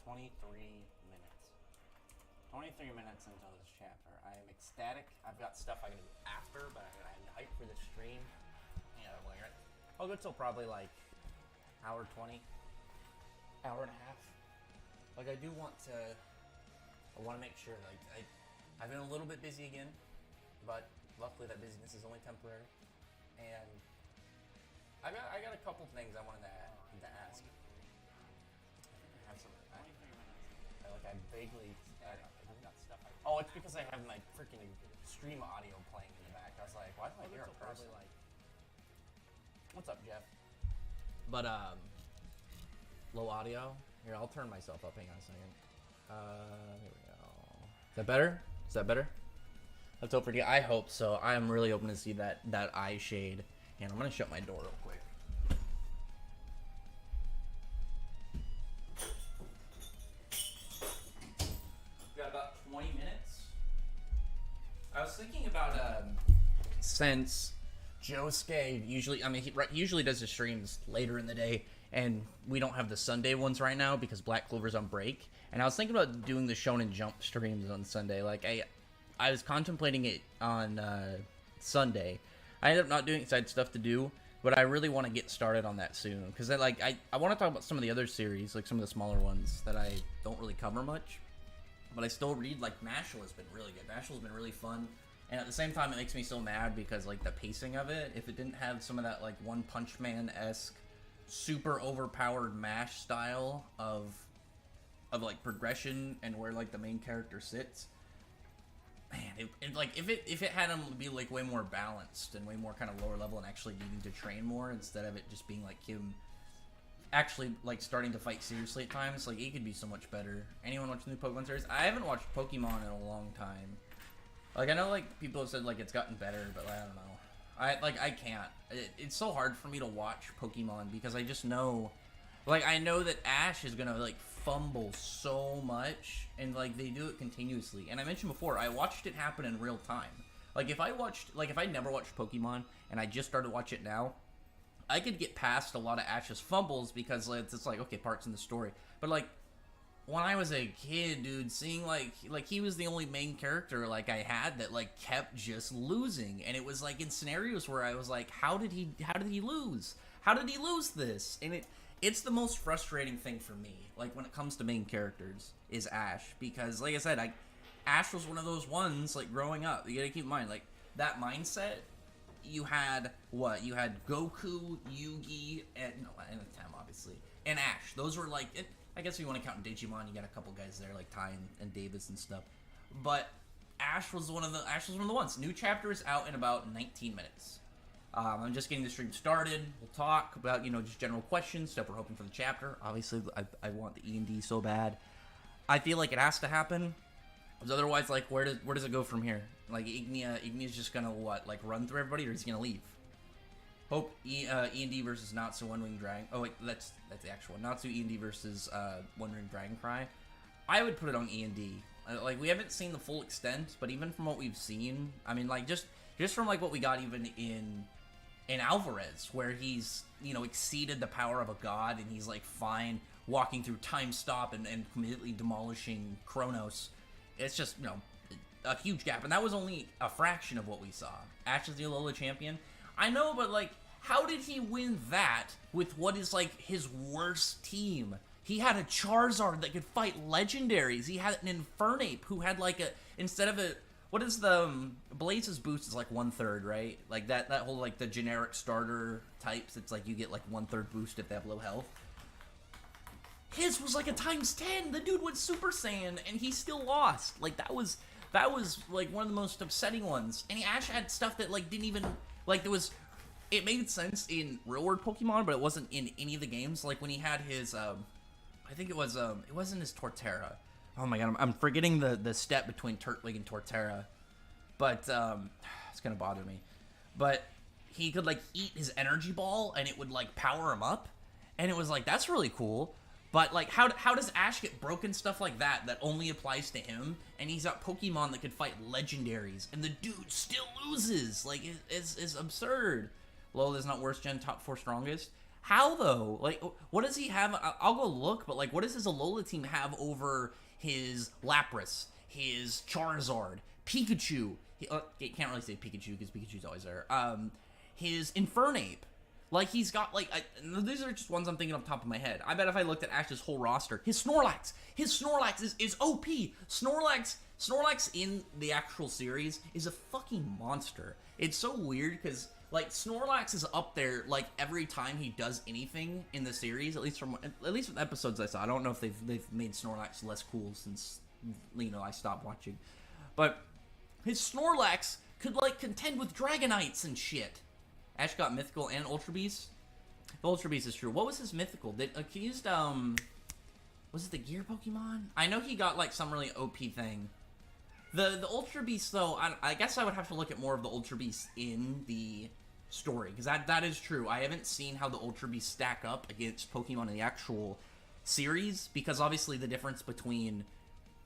23 minutes. 23 minutes into this chapter. I am ecstatic. I've got stuff I can do after, but I'm hyped for the stream. Yeah, I'll go till probably like hour 20, hour and a half. Like I do want to. I want to make sure. I've been a little bit busy again, but luckily that busyness is only temporary. And I got a couple things I wanted to ask. I have some. I vaguely. Oh, it's because I have my freaking stream audio playing in the back. I was like, why do I hear a person? What's up, Jeff? But low audio. Here, I'll turn myself up. Hang on a second. Here we go. Is that better? Is that better? Let's hope for you. I hope so. I am really hoping to see that eye shade. And I'm gonna shut my door real quick. Got about 20 minutes. I was thinking about since Josuke usually, he usually does his streams later in the day, and we don't have the Sunday ones right now because Black Clover's on break. And I was thinking about doing the Shonen Jump streams on Sunday. Like I was contemplating it on Sunday. I ended up not doing it because I had stuff to do, but I really want to get started on that soon because I want to talk about some of the other series, like some of the smaller ones that I don't really cover much. But I still read, like, Mashle has been really good. Mashle has been really fun. And at the same time, it makes me so mad because, like, the pacing of it, if it didn't have some of that, like, One Punch Man-esque, super overpowered MASH style of like, progression and where, like, the main character sits, man, if it had him be, like, way more balanced and way more kind of lower level and actually needing to train more instead of it just being, like, him actually, like, starting to fight seriously at times, like, it could be so much better. Anyone watching the new Pokemon series? I haven't watched Pokemon in a long time. Like, I know, like, people have said, like, it's gotten better, but I don't know. I can't. It's so hard for me to watch Pokemon because I just know, like, I know that Ash is gonna, like, fumble so much, and, like, they do it continuously. And I mentioned before, I watched it happen in real time. Like, if I never watched Pokemon, and I just started to watch it now, I could get past a lot of Ash's fumbles because it's like, okay, parts in the story. But, like, when I was a kid, dude, seeing, like he was the only main character, like, I had that, like, kept just losing. And it was, like, in scenarios where I was like, how did he lose? How did he lose this? And it's the most frustrating thing for me, like, when it comes to main characters, is Ash. Because, like I said, Ash was one of those ones, like, growing up. You gotta keep in mind, like, that mindset. You had Goku, Yugi, and Tem, obviously, and Ash. Those were like, I guess if you want to count Digimon, you got a couple guys there like Ty and Davis and stuff. But Ash was one of the ones. New chapter is out in about 19 minutes. I'm just getting the stream started. We'll talk about just general questions, stuff we're hoping for the chapter. Obviously, I want the E&D so bad. I feel like it has to happen. Because otherwise, like, where does it go from here? Like, Ignia's just gonna, run through everybody, or is he gonna leave? Hope E&D versus Natsu One Wing Dragon. Oh, wait, that's the actual one. Natsu E&D versus One Wing Dragon Cry. I would put it on E&D. Like, we haven't seen the full extent, but even from what we've seen, I mean, like, just from, like, what we got even in Alvarez, where he's, exceeded the power of a god, and he's, like, fine walking through Time Stop and completely demolishing Kronos. It's just, a huge gap. And that was only a fraction of what we saw. Ash is the Alola champion. I know, but, like, how did he win that with what is, like, his worst team? He had a Charizard that could fight legendaries. He had an Infernape who had, like, instead of what is the, Blaze's boost is, like, 1/3, right? Like, that whole, like, the generic starter types, it's like you get, like, 1/3 boost if they have low health. His was like a *10. The dude went Super Saiyan, and he still lost. Like, that was like one of the most upsetting ones. And Ash had stuff that like didn't even like it made sense in real world Pokemon, but it wasn't in any of the games. Like when he had his I think it wasn't his Torterra. Oh my god, I'm forgetting the step between Turtwig and Torterra, but it's gonna bother me. But he could like eat his energy ball, and it would like power him up, and it was like that's really cool. But, like, how does Ash get broken stuff like that only applies to him? And he's got Pokemon that could fight legendaries, and the dude still loses. Like, it's absurd. Lola's not worst gen, top 4 strongest. How though? Like, what does he have? I'll go look, but like, what does his Alola team have over his Lapras, his Charizard, Pikachu? You can't really say Pikachu because Pikachu's always there. His Infernape. Like, he's got, like, these are just ones I'm thinking off the top of my head. I bet if I looked at Ash's whole roster, his Snorlax is OP. Snorlax in the actual series is a fucking monster. It's so weird because, like, Snorlax is up there, like, every time he does anything in the series, at least from episodes I saw. I don't know if they've made Snorlax less cool since, you know, I stopped watching. But his Snorlax could, like, contend with Dragonites and shit. Ash got Mythical and Ultra Beast. The Ultra Beast is true. What was his Mythical? He used, was it the Gear Pokemon? I know he got, like, some really OP thing. The Ultra Beast, though, I guess I would have to look at more of the Ultra Beast in the story, because that is true. I haven't seen how the Ultra Beast stack up against Pokemon in the actual series, because obviously the difference between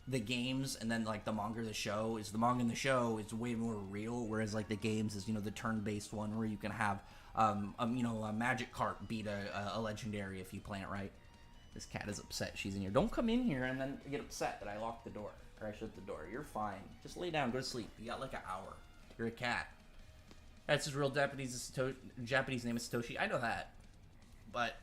the games and then, like, the manga or the show is the manga and the show is way more real, whereas, like, the games is, you know, the turn-based one where you can have, you know, a Magikarp beat a legendary if you plan it right. This cat is upset she's in here. Don't come in here and then get upset that I locked the door. Or I shut the door. You're fine. Just lay down, go to sleep. You got, like, an hour. You're a cat. That's his real Japanese name is Satoshi. I know that. But,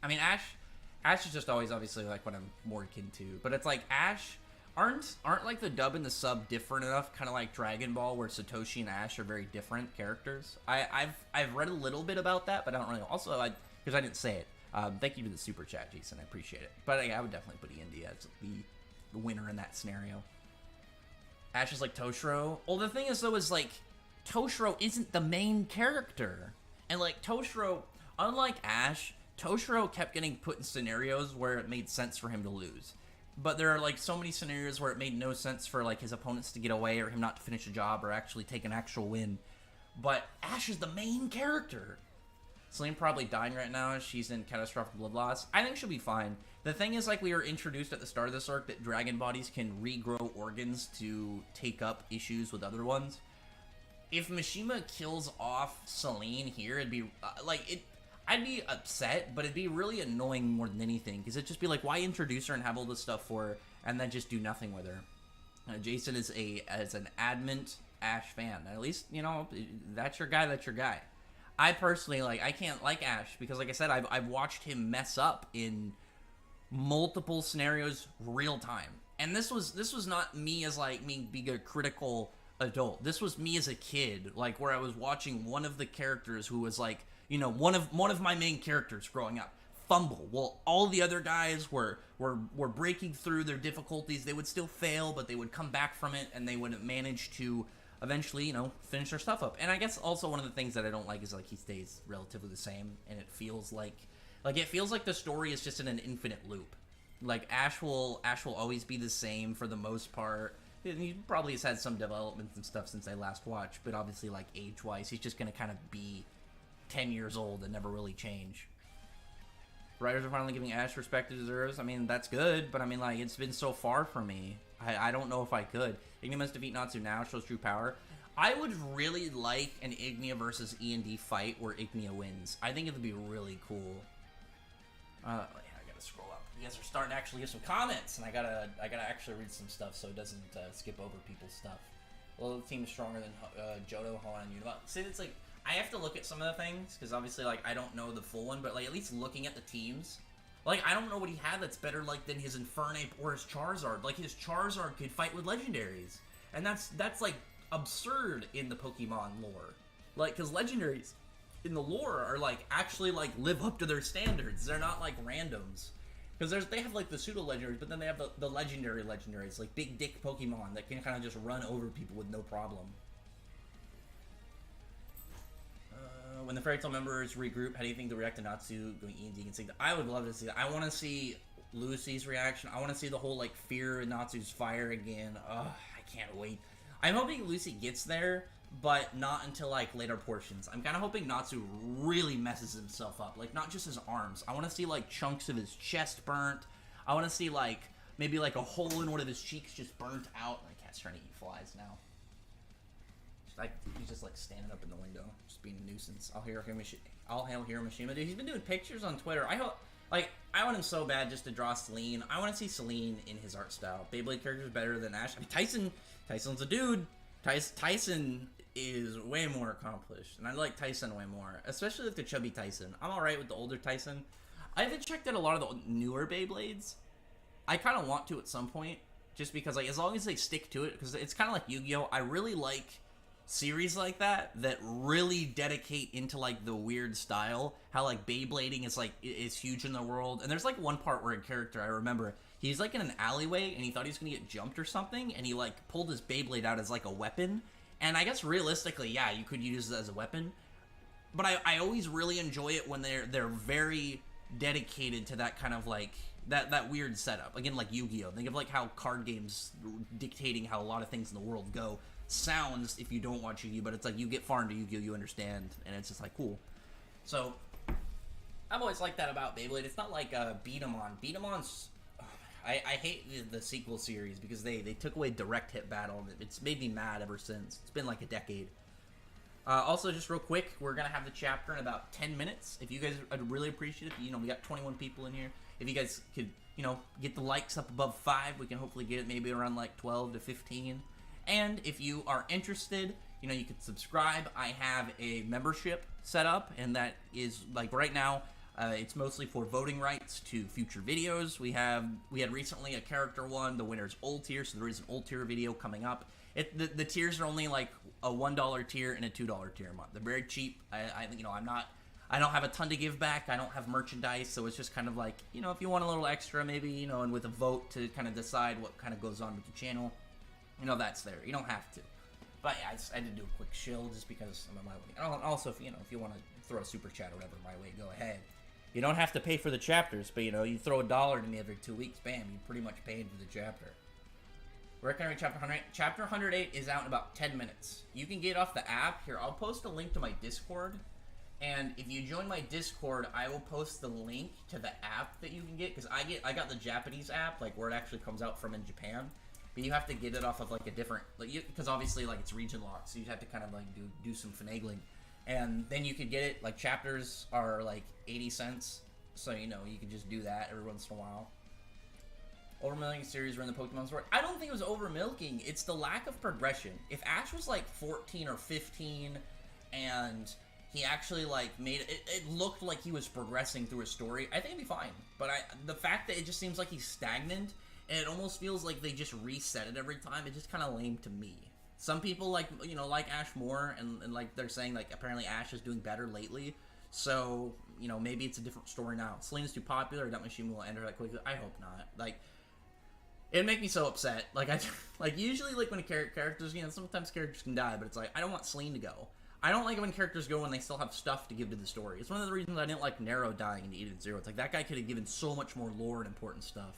I mean, Ash is just always obviously like what I'm more akin to, but it's like Ash aren't like the dub and the sub different enough, kind of like Dragon Ball, where Satoshi and Ash are very different characters. I've read a little bit about that, but I don't really. Also, because I didn't say it. Thank you for the super chat, Jason. I appreciate it. But yeah, I would definitely put India as the winner in that scenario. Ash is like Toshiro. Well, the thing is though, is like Toshiro isn't the main character, and like Toshiro, unlike Ash, Toshiro kept getting put in scenarios where it made sense for him to lose. But there are, like, so many scenarios where it made no sense for, like, his opponents to get away or him not to finish a job or actually take an actual win. But Ash is the main character. Celine probably dying right now. She's in catastrophic blood loss. I think she'll be fine. The thing is, like, we were introduced at the start of this arc that dragon bodies can regrow organs to take up issues with other ones. If Mishima kills off Celine here, it'd be, I'd be upset, but it'd be really annoying more than anything, because it'd just be like, why introduce her and have all this stuff for her, and then just do nothing with her? Jason is an adamant Ash fan. At least, you know, that's your guy, that's your guy. I personally, like, I can't like Ash, because like I said, I've watched him mess up in multiple scenarios real time. And this was not me as, like, me being a critical adult. This was me as a kid, like, where I was watching one of the characters who was, like, you know, one of my main characters growing up fumble. Well, all the other guys were breaking through their difficulties. They would still fail, but they would come back from it, and they would manage to eventually, you know, finish their stuff up. And I guess also one of the things that I don't like is, like, he stays relatively the same, and it feels like the story is just in an infinite loop. Like, Ash will always be the same for the most part. He probably has had some developments and stuff since I last watched, but obviously, like, age-wise, he's just gonna kind of be 10 years old and never really change. Writers are finally giving Ash respect he deserves. I mean, that's good, but I mean, like, it's been so far for me. I don't know if I could. Ignima's defeat Natsu now shows true power. I would really like an Ignia versus E&D fight where Ignia wins. I think it would be really cool. Yeah, I gotta scroll up. You guys are starting to actually give some comments, and I gotta actually read some stuff so it doesn't skip over people's stuff. Well, the team is stronger than Johto, Hoenn, and Unova. See, it's like, I have to look at some of the things, because obviously, like, I don't know the full one, but, like, at least looking at the teams, like, I don't know what he had that's better, like, than his Infernape or his Charizard. Like, his Charizard could fight with legendaries, and that's like, absurd in the Pokemon lore. Like, because legendaries in the lore are, like, actually, like, live up to their standards. They're not, like, randoms. Because they have, like, the pseudo-legendaries, but then they have the legendary legendaries, like, big dick Pokemon that can kind of just run over people with no problem. When the Fairy Tail members regroup, how do you think they'll react to Natsu going E&D and Sigma? I would love to see that. I want to see Lucy's reaction. I want to see the whole, like, fear in Natsu's fire again. Ugh, I can't wait. I'm hoping Lucy gets there, but not until, like, later portions. I'm kind of hoping Natsu really messes himself up. Like, not just his arms. I want to see, like, chunks of his chest burnt. I want to see, like, maybe, like, a hole in one of his cheeks just burnt out. My cat's trying to eat flies now. He's just, like, standing up in the window, just being a nuisance. I'll All hail Hiro Mishima, dude. He's been doing pictures on Twitter. I hope, I want him so bad just to draw Celine. I want to see Celine in his art style. Beyblade character is better than Ash. I mean, Tyson's a dude. Tyson is way more accomplished, and I like Tyson way more, especially with the chubby Tyson. I'm alright with the older Tyson. I haven't checked out a lot of the newer Beyblades. I kind of want to at some point, just because, like, as long as they stick to it, because it's kind of like Yu-Gi-Oh! I really like series like that really dedicate into, like, the weird style. How, like, Beyblading is huge in the world. And there's, like, one part where a character, I remember, he's, like, in an alleyway, and he thought he was gonna get jumped or something, and he, like, pulled his Beyblade out as, like, a weapon. And I guess realistically, yeah, you could use it as a weapon. But I always really enjoy it when they're very dedicated to that kind of, like, that weird setup. Again, like Yu-Gi-Oh! Think of, like, how card games dictating how a lot of things in the world go sounds if you don't watch Yu-Gi-Oh! But it's like, you get far into Yu-Gi-Oh! You understand, and it's just, like, cool. So, I've always liked that about Beyblade. It's not like Beat 'em On. Beat 'em On's... I hate the sequel series because they took away direct hit battle. It's made me mad ever since. It's been like a decade. Also, just real quick, we're going to have the chapter in about 10 minutes. If you guys, I'd really appreciate it. You know, we got 21 people in here. If you guys could, you know, get the likes up above 5, we can hopefully get it maybe around like 12 to 15. And if you are interested, you know, you could subscribe. I have a membership set up, and that is, like, right now, it's mostly for voting rights to future videos. We had recently a character one. The winner's old tier, so there is an old tier video coming up. The tiers are only like a $1 tier and a $2 tier a month. They're very cheap. I don't have a ton to give back. I don't have merchandise, so it's just kind of like, you know, if you want a little extra, maybe, you know, and with a vote to kind of decide what kind of goes on with the channel, you know, that's there. You don't have to. But yeah, I did do a quick shill just because I'm on my way. Also, if you want to throw a super chat or whatever my way, go ahead. You don't have to pay for the chapters, but, you know, you throw $1 to me every 2 weeks, bam, you pretty much paid for the chapter. Where can I read Chapter 108? Chapter 108 is out in about 10 minutes. You can get off the app. Here, I'll post a link to my Discord. And if you join my Discord, I will post the link to the app that you can get. Because I got the Japanese app, like, where it actually comes out from in Japan. But you have to get it off of, like, a different... Because obviously, like, it's region locked. So you have to kind of, like, do some finagling. And then you could get it, like, chapters are, like, 80 cents. So, you know, you can just do that every once in a while. Overmilking series were in the Pokemon store. I don't think it was overmilking. It's the lack of progression. If Ash was, like, 14 or 15, and he actually, like, made it looked like he was progressing through a story, I think it'd be fine. But the fact that it just seems like he's stagnant, and it almost feels like they just reset it every time, it's just kind of lame to me. Some people, like, you know, like Ash more, and like, they're saying, like, apparently Ash is doing better lately, so, you know, maybe it's a different story now. Selena's too popular, that machine will end her that quickly. I hope not. Like, it'd make me so upset. Like, usually, like, when characters, you know, sometimes characters can die, but it's like, I don't want Selene to go. I don't like it when characters go when they still have stuff to give to the story. It's one of the reasons I didn't like Nero dying in Eden Zero. It's like, that guy could have given so much more lore and important stuff.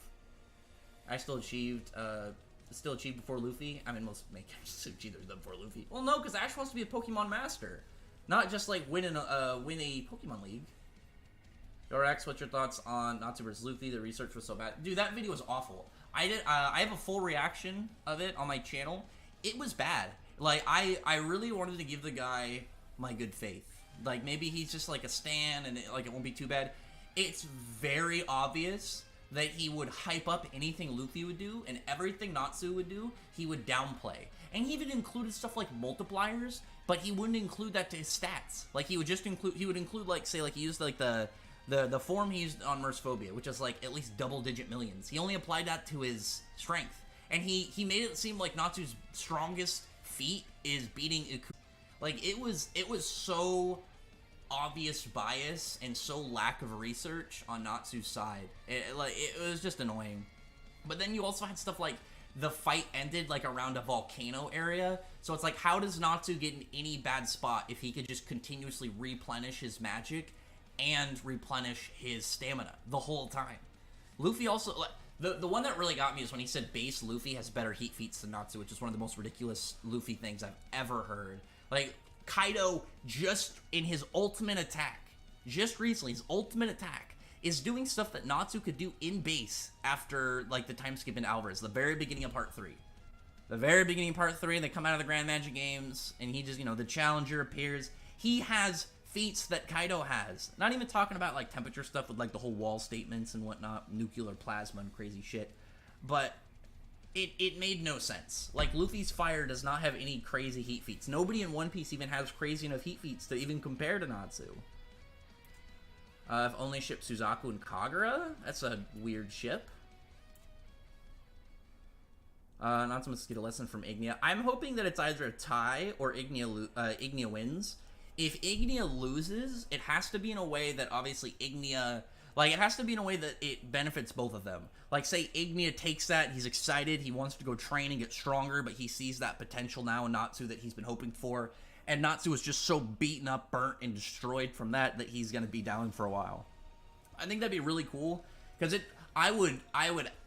I still achieved before Luffy. I mean, most main characters achieve them before Luffy. Well, no, because Ash wants to be a Pokemon master, not just like win a Pokemon League. Dorax, what's your thoughts on Natsu vs Luffy? The research was so bad, dude. That video was awful. I have a full reaction of it on my channel. It was bad. Like, I really wanted to give the guy my good faith. Like, maybe he's just like a stan, and it won't be too bad. It's very obvious that he would hype up anything Luffy would do, and everything Natsu would do, he would downplay. And he even included stuff like multipliers, but he wouldn't include that to his stats. Like, he would include, like, say, like, he used, like, the form he used on Mercephobia, which is, like, at least double-digit millions. He only applied that to his strength. And he made it seem like Natsu's strongest feat is beating Iku. Like, it was so obvious bias and so lack of research on Natsu's side. It was just annoying. But then you also had stuff like the fight ended like around a volcano area, so it's like, how does Natsu get in any bad spot if he could just continuously replenish his magic and replenish his stamina the whole time? Luffy also, like, the one that really got me is when he said base Luffy has better heat feats than Natsu, which is one of the most ridiculous Luffy things I've ever heard. Like, Kaido, just in his ultimate attack, just recently, his ultimate attack is doing stuff that Natsu could do in base after, like, the time skip in Alvarez, the very beginning of Part 3. The very beginning of Part 3, they come out of the Grand Magic Games, and he just, you know, the Challenger appears. He has feats that Kaido has. Not even talking about like temperature stuff with like the whole wall statements and whatnot, nuclear plasma and crazy shit, but it made no sense. Like, Luffy's fire does not have any crazy heat feats. Nobody in One Piece even has crazy enough heat feats to even compare to Natsu. I've only shipped Suzaku and Kagura. That's a weird ship. Natsu must get a lesson from Ignia. I'm hoping that it's either a tie or Ignia wins. If Ignia loses, it has to be in a way that obviously Ignia... Like, it has to be in a way that it benefits both of them. Like, say Ignia takes that, he's excited, he wants to go train and get stronger, but he sees that potential now in Natsu that he's been hoping for. And Natsu is just so beaten up, burnt, and destroyed from that he's going to be down for a while. I think that'd be really cool, because I would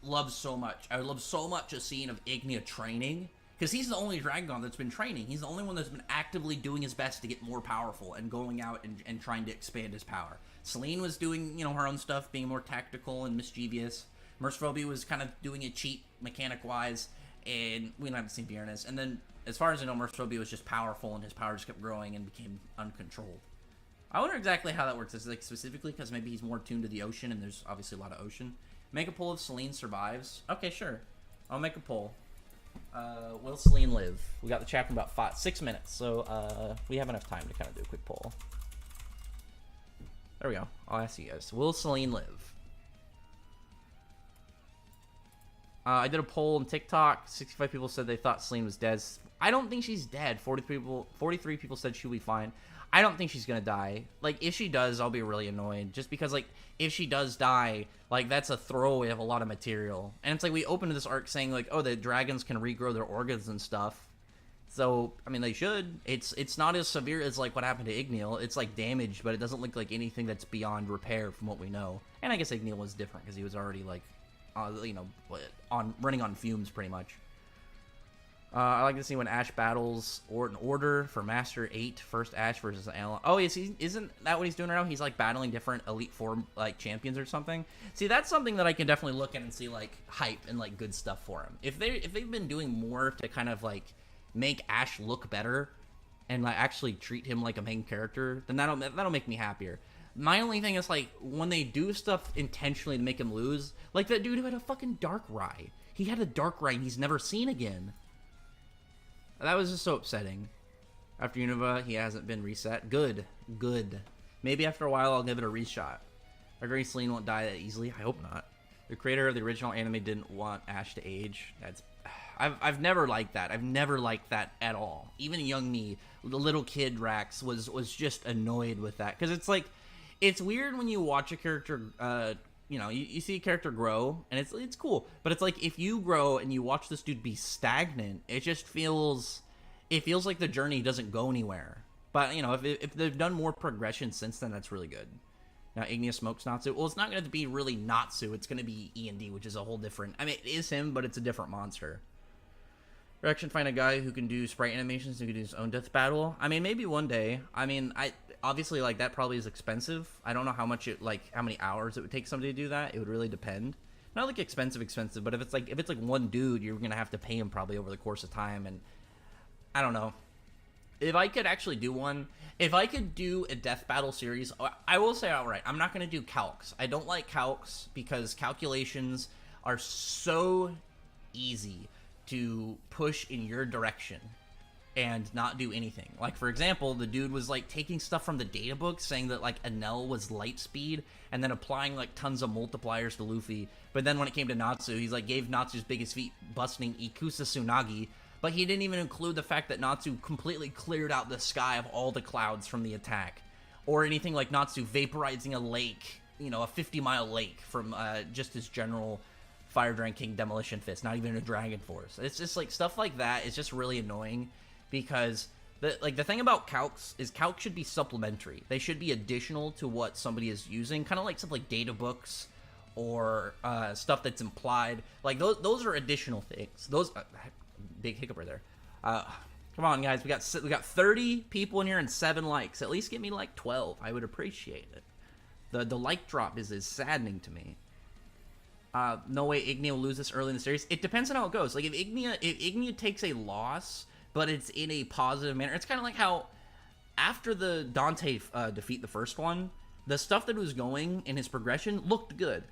love so much. I would love so much a scene of Ignia training, because he's the only Dragon that's been training. He's the only one that's been actively doing his best to get more powerful and going out and trying to expand his power. Selene was doing, her own stuff, being more tactical and mischievous. Merciful was kind of doing it cheap, mechanic-wise, and we don't have to see Bjernes. And then, as far as I know, Merciful was just powerful, and his power just kept growing and became uncontrolled. I wonder exactly how that works. Is it like specifically because maybe he's more tuned to the ocean, and there's obviously a lot of ocean? Make a poll if Selene survives. Okay, sure. I'll make a poll. Will Selene live? We got the chapter in about 6 minutes, so we have enough time to kind of do a quick poll. There we go. I'll ask you guys. Will Selene live? I did a poll on TikTok. 65 people said they thought Selene was dead. I don't think she's dead. 43 people said she'll be fine. I don't think she's gonna die. Like, if she does, I'll be really annoyed. Just because, like, if she does die, like, that's a throwaway of a lot of material. And it's like, we opened this arc saying, like, oh, the dragons can regrow their organs and stuff. So, I mean, they should. It's not as severe as, like, what happened to Igneel. It's, like, damaged, but it doesn't look like anything that's beyond repair from what we know. And I guess Igneel was different because he was already, like, running on fumes, pretty much. I like to see when Ash battles an order for Master 8, first Ash versus Alan. Oh, isn't that what he's doing right now? He's, like, battling different Elite Four, like, champions or something? See, that's something that I can definitely look at and see, like, hype and, like, good stuff for him. If they've been doing more to kind of, like, make Ash look better and, like, actually treat him like a main character, then that'll make me happier. My only thing is, like, when they do stuff intentionally to make him lose, like that dude who had a fucking Darkrai. He had a Darkrai and he's never seen again. That was just so upsetting. After Unova, he hasn't been reset. Good. Maybe after a while I'll give it a reshot. I agree Selene won't die that easily. I hope not. The creator of the original anime didn't want Ash to age. I've never liked that. I've never liked that at all. Even young me, the little kid Rax, was just annoyed with that. Because it's like, it's weird when you watch a character, you see a character grow, and it's cool. But it's like, if you grow and you watch this dude be stagnant, it feels like the journey doesn't go anywhere. But, if they've done more progression since then, that's really good. Now, Ignia smokes Natsu. Well, it's not going to be really Natsu. It's going to be E&D, which is a whole different... I mean, it is him, but it's a different monster. Direction, find a guy who can do sprite animations, who can do his own death battle. I mean, maybe one day. I mean, obviously, like, that probably is expensive. I don't know how many hours it would take somebody to do that. It would really depend. Not like expensive, but if it's like one dude, you're going to have to pay him probably over the course of time, and I don't know. If I could actually do one, if I could do a death battle series, I will say outright, I'm not going to do calcs. I don't like calcs because calculations are so easy to push in your direction and not do anything. Like, for example, the dude was, like, taking stuff from the data book, saying that, like, Enel was light speed, and then applying, like, tons of multipliers to Luffy. But then when it came to Natsu, he's, like, gave Natsu's biggest feat busting Ikusa Tsunagi, but he didn't even include the fact that Natsu completely cleared out the sky of all the clouds from the attack. Or anything like Natsu vaporizing a lake, a 50-mile lake from just his general Fire Dragon King Demolition Fist, not even a Dragon Force. It's just, like, stuff like that is just really annoying, because the thing about calcs is calcs should be supplementary. They should be additional to what somebody is using, kind of like stuff like data books or stuff that's implied. Like, those are additional things. Those... big hiccup right there. Come on, guys. We got 30 people in here and 7 likes. At least give me like 12. I would appreciate it. The like drop is saddening to me. No way Ignia will lose this early in the series. It depends on how it goes. Like, if Ignia takes a loss, but it's in a positive manner, it's kind of like how after the Dante defeat the first one, the stuff that was going in his progression looked good.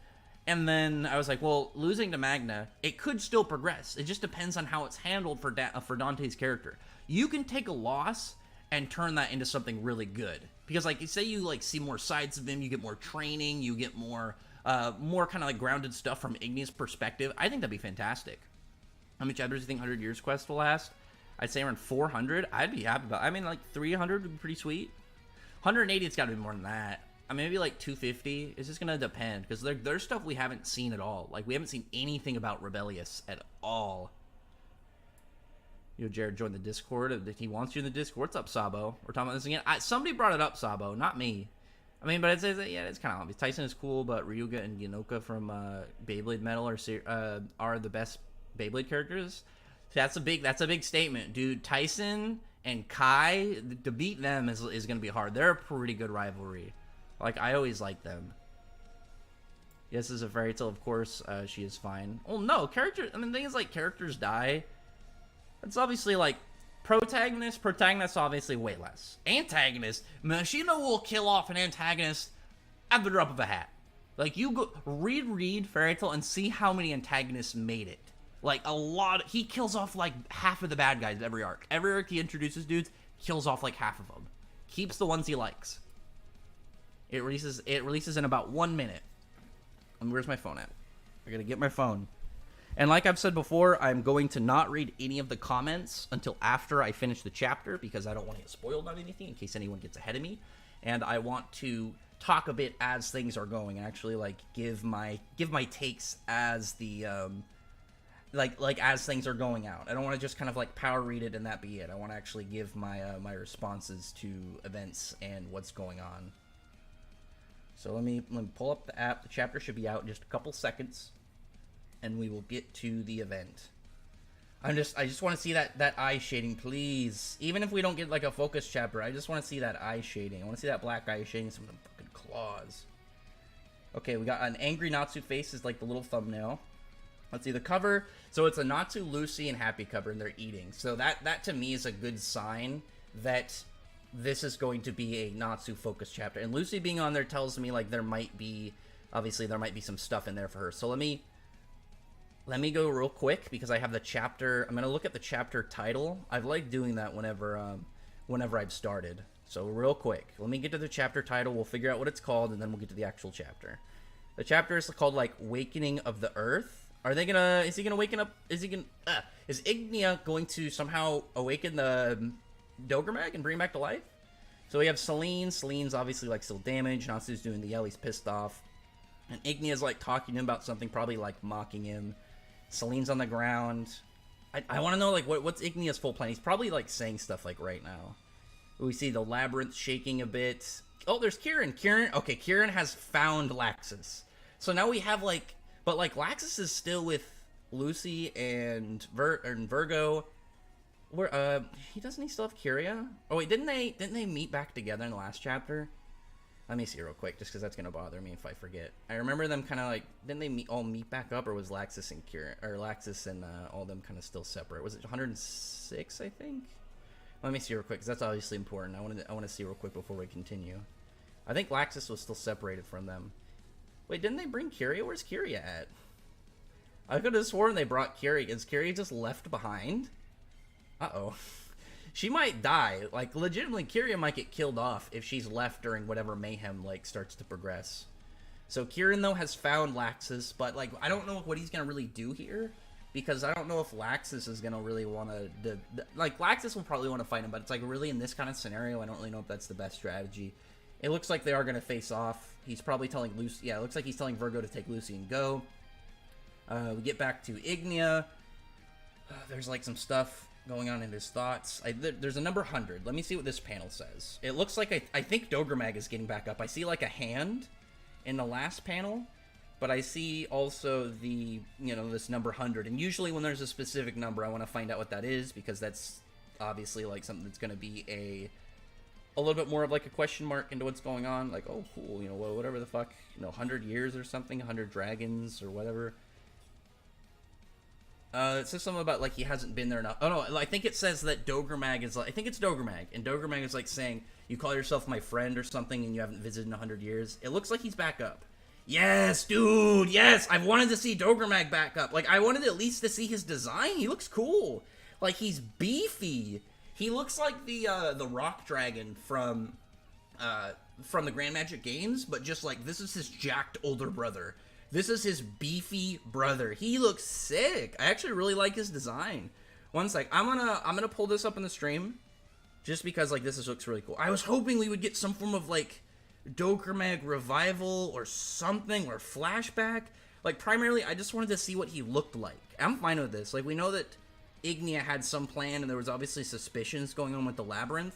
And then I was like, well, losing to Magna, it could still progress. It just depends on how it's handled for Dante's character. You can take a loss and turn that into something really good. Because, like, say you, like, see more sides of him, you get more training, you get more kind of, like, grounded stuff from Ignia's perspective. I think that'd be fantastic. How many chapters do you think 100 Years Quest will last? I'd say around 400. I'd be happy about it. I mean, like, 300 would be pretty sweet. 180, it's got to be more than that. I mean, maybe like 250. It's just gonna depend because there's stuff we haven't seen at all. Like we haven't seen anything about Rebellious at all. Yo, Jared joined the Discord. He wants you in the Discord. What's up, Sabo? We're talking about this again. Somebody brought it up, Sabo, not me. I mean, but it's yeah, it's kind of obvious. Tyson is cool, but Ryuga and Yanoka from Beyblade Metal are the best Beyblade characters. So that's a big statement, dude. Tyson and Kai, to beat them is gonna be hard. They're a pretty good rivalry. Like, I always like them. Yes, as a fairy tale, of course, she is fine. Oh, no, characters... I mean, the thing is, like, characters die. It's obviously, like, protagonists obviously way less. Antagonist, Machino will kill off an antagonist at the drop of a hat. Like, you go... Read Fairy Tail and see how many antagonists made it. Like, a lot... He kills off, like, half of the bad guys every arc. Every arc he introduces dudes, kills off, like, half of them. Keeps the ones he likes. It releases in about 1 minute. And where's my phone at? I gotta get my phone. And like I've said before, I'm going to not read any of the comments until after I finish the chapter because I don't want to get spoiled on anything in case anyone gets ahead of me. And I want to talk a bit as things are going and actually like give my takes as the like as things are going out. I don't want to just kind of like power read it and that be it. I want to actually give my my responses to events and what's going on. So let me pull up the app. The chapter should be out in just a couple seconds, and we will get to the event. I just want to see that eye shading, please. Even if we don't get like a focus chapter, I just want to see that eye shading. I want to see that black eye shading, some of them fucking claws. Okay, we got an angry Natsu face is like the little thumbnail. Let's see the cover. So it's a Natsu, Lucy, and Happy cover, and they're eating. So that to me is a good sign that this is going to be a Natsu focus chapter. And Lucy being on there tells me like there might be some stuff in there for her. So let me go real quick because I have the chapter. I'm going to look at the chapter title. I've liked doing that whenever I've started. So real quick, let me get to the chapter title. We'll figure out what it's called and then we'll get to the actual chapter. The chapter is called like Wakening of the Earth. Is he gonna waken up? Is Ignia going to somehow awaken the Dogremag and bring him back to life? So we have Selene. Selene's obviously like still damaged. Natsu's doing the yell. He's pissed off. And Ignia's like talking to him about something, probably like mocking him. Selene's on the ground. I want to know like what's Ignia's full plan. He's probably like saying stuff like right now. We see the labyrinth shaking a bit. Oh, there's Kieran. Okay, Kieran has found Laxus. So now we have like, but like Laxus is still with Lucy and Virgo. Where he still have Kyria? Oh wait, didn't they meet back together in the last chapter? Let me see real quick, just because that's gonna bother me if I forget. I remember them kind of like, didn't they all meet back up, or was Laxus and Kyria, or Laxus and all of them kind of still separate? Was it 106? I think. Let me see real quick, because that's obviously important. I want to see real quick before we continue. I think Laxus was still separated from them. Wait, didn't they bring Kyria? Where's Kyria at? I could have sworn they brought Kyria. Is Kyria just left behind? Uh-oh. She might die. Like, legitimately, Kyria might get killed off if she's left during whatever mayhem, like, starts to progress. So Kieran, though, has found Laxus, but, like, I don't know what he's gonna really do here, because I don't know if Laxus is gonna really want to... Like, Laxus will probably want to fight him, but it's, like, really in this kind of scenario, I don't really know if that's the best strategy. It looks like they are gonna face off. He's probably telling Lucy... Yeah, it looks like he's telling Virgo to take Lucy and go. We get back to Ignia. There's, like, some stuff going on in his thoughts. There's a number 100. Let me see what this panel says. It looks like I think Dogremag is getting back up. I see like a hand in the last panel, but I see also the, you know, this number 100. And usually when there's a specific number, I want to find out what that is, because that's obviously like something that's going to be a little bit more of like a question mark into what's going on. Like, oh, cool, you know, whatever the fuck, you know, 100 years or something, 100 dragons or whatever. It says something about, like, he hasn't been there enough. Oh, no, I think it says that Dogremag is, like, I think it's Dogremag. And Dogremag is, like, saying, you call yourself my friend or something and you haven't visited in 100 years. It looks like he's back up. Yes, dude, yes! I've wanted to see Dogremag back up. Like, I wanted at least to see his design. He looks cool. Like, he's beefy. He looks like the rock dragon from the Grand Magic games, but just, like, this is his jacked older brother. This is his beefy brother. He looks sick. I actually really like his design. One sec. I'm gonna pull this up in the stream, just because, like, looks really cool. I was hoping we would get some form of, like, Dogremag revival or something, or flashback. Like, primarily, I just wanted to see what he looked like. I'm fine with this. Like, we know that Ignia had some plan, and there was obviously suspicions going on with the labyrinth.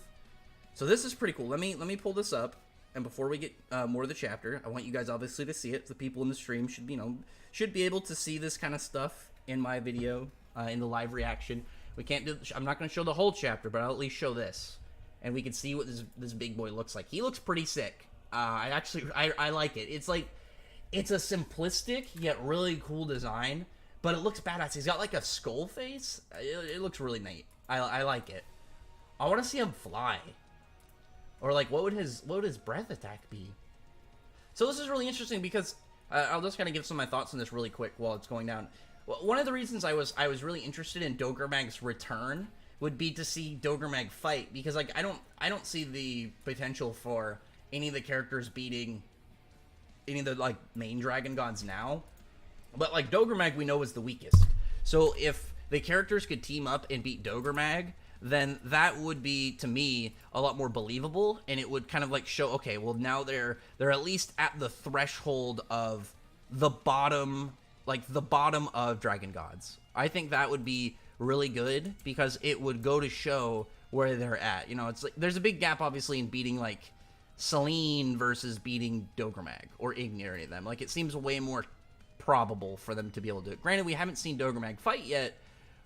So this is pretty cool. Let me pull this up. And before we get more of the chapter, I want you guys obviously to see it. The people in the stream should be able to see this kind of stuff in my video, in the live reaction. We can't do. I'm not going to show the whole chapter, but I'll at least show this, and we can see what this big boy looks like. He looks pretty sick. I like it. It's like, it's a simplistic yet really cool design, but it looks badass. He's got like a skull face. It looks really neat. I like it. I want to see him fly. Or, like, what would his breath attack be? So this is really interesting because I'll just kind of give some of my thoughts on this really quick while it's going down. One of the reasons I was really interested in Dogremag's return would be to see Dogremag fight, because, like, I don't see the potential for any of the characters beating any of the, like, main dragon gods now. But, like, Dogremag we know is the weakest. So if the characters could team up and beat Dogremag, then that would be, to me, a lot more believable, and it would kind of, like, show, okay, well, now they're at least at the threshold of the bottom, like, the bottom of dragon gods. I think that would be really good, because it would go to show where they're at. You know, it's like, there's a big gap, obviously, in beating, like, Selene versus beating Dogremag, or Ignia, or any of them. Like, it seems way more probable for them to be able to do it. Granted, we haven't seen Dogremag fight yet,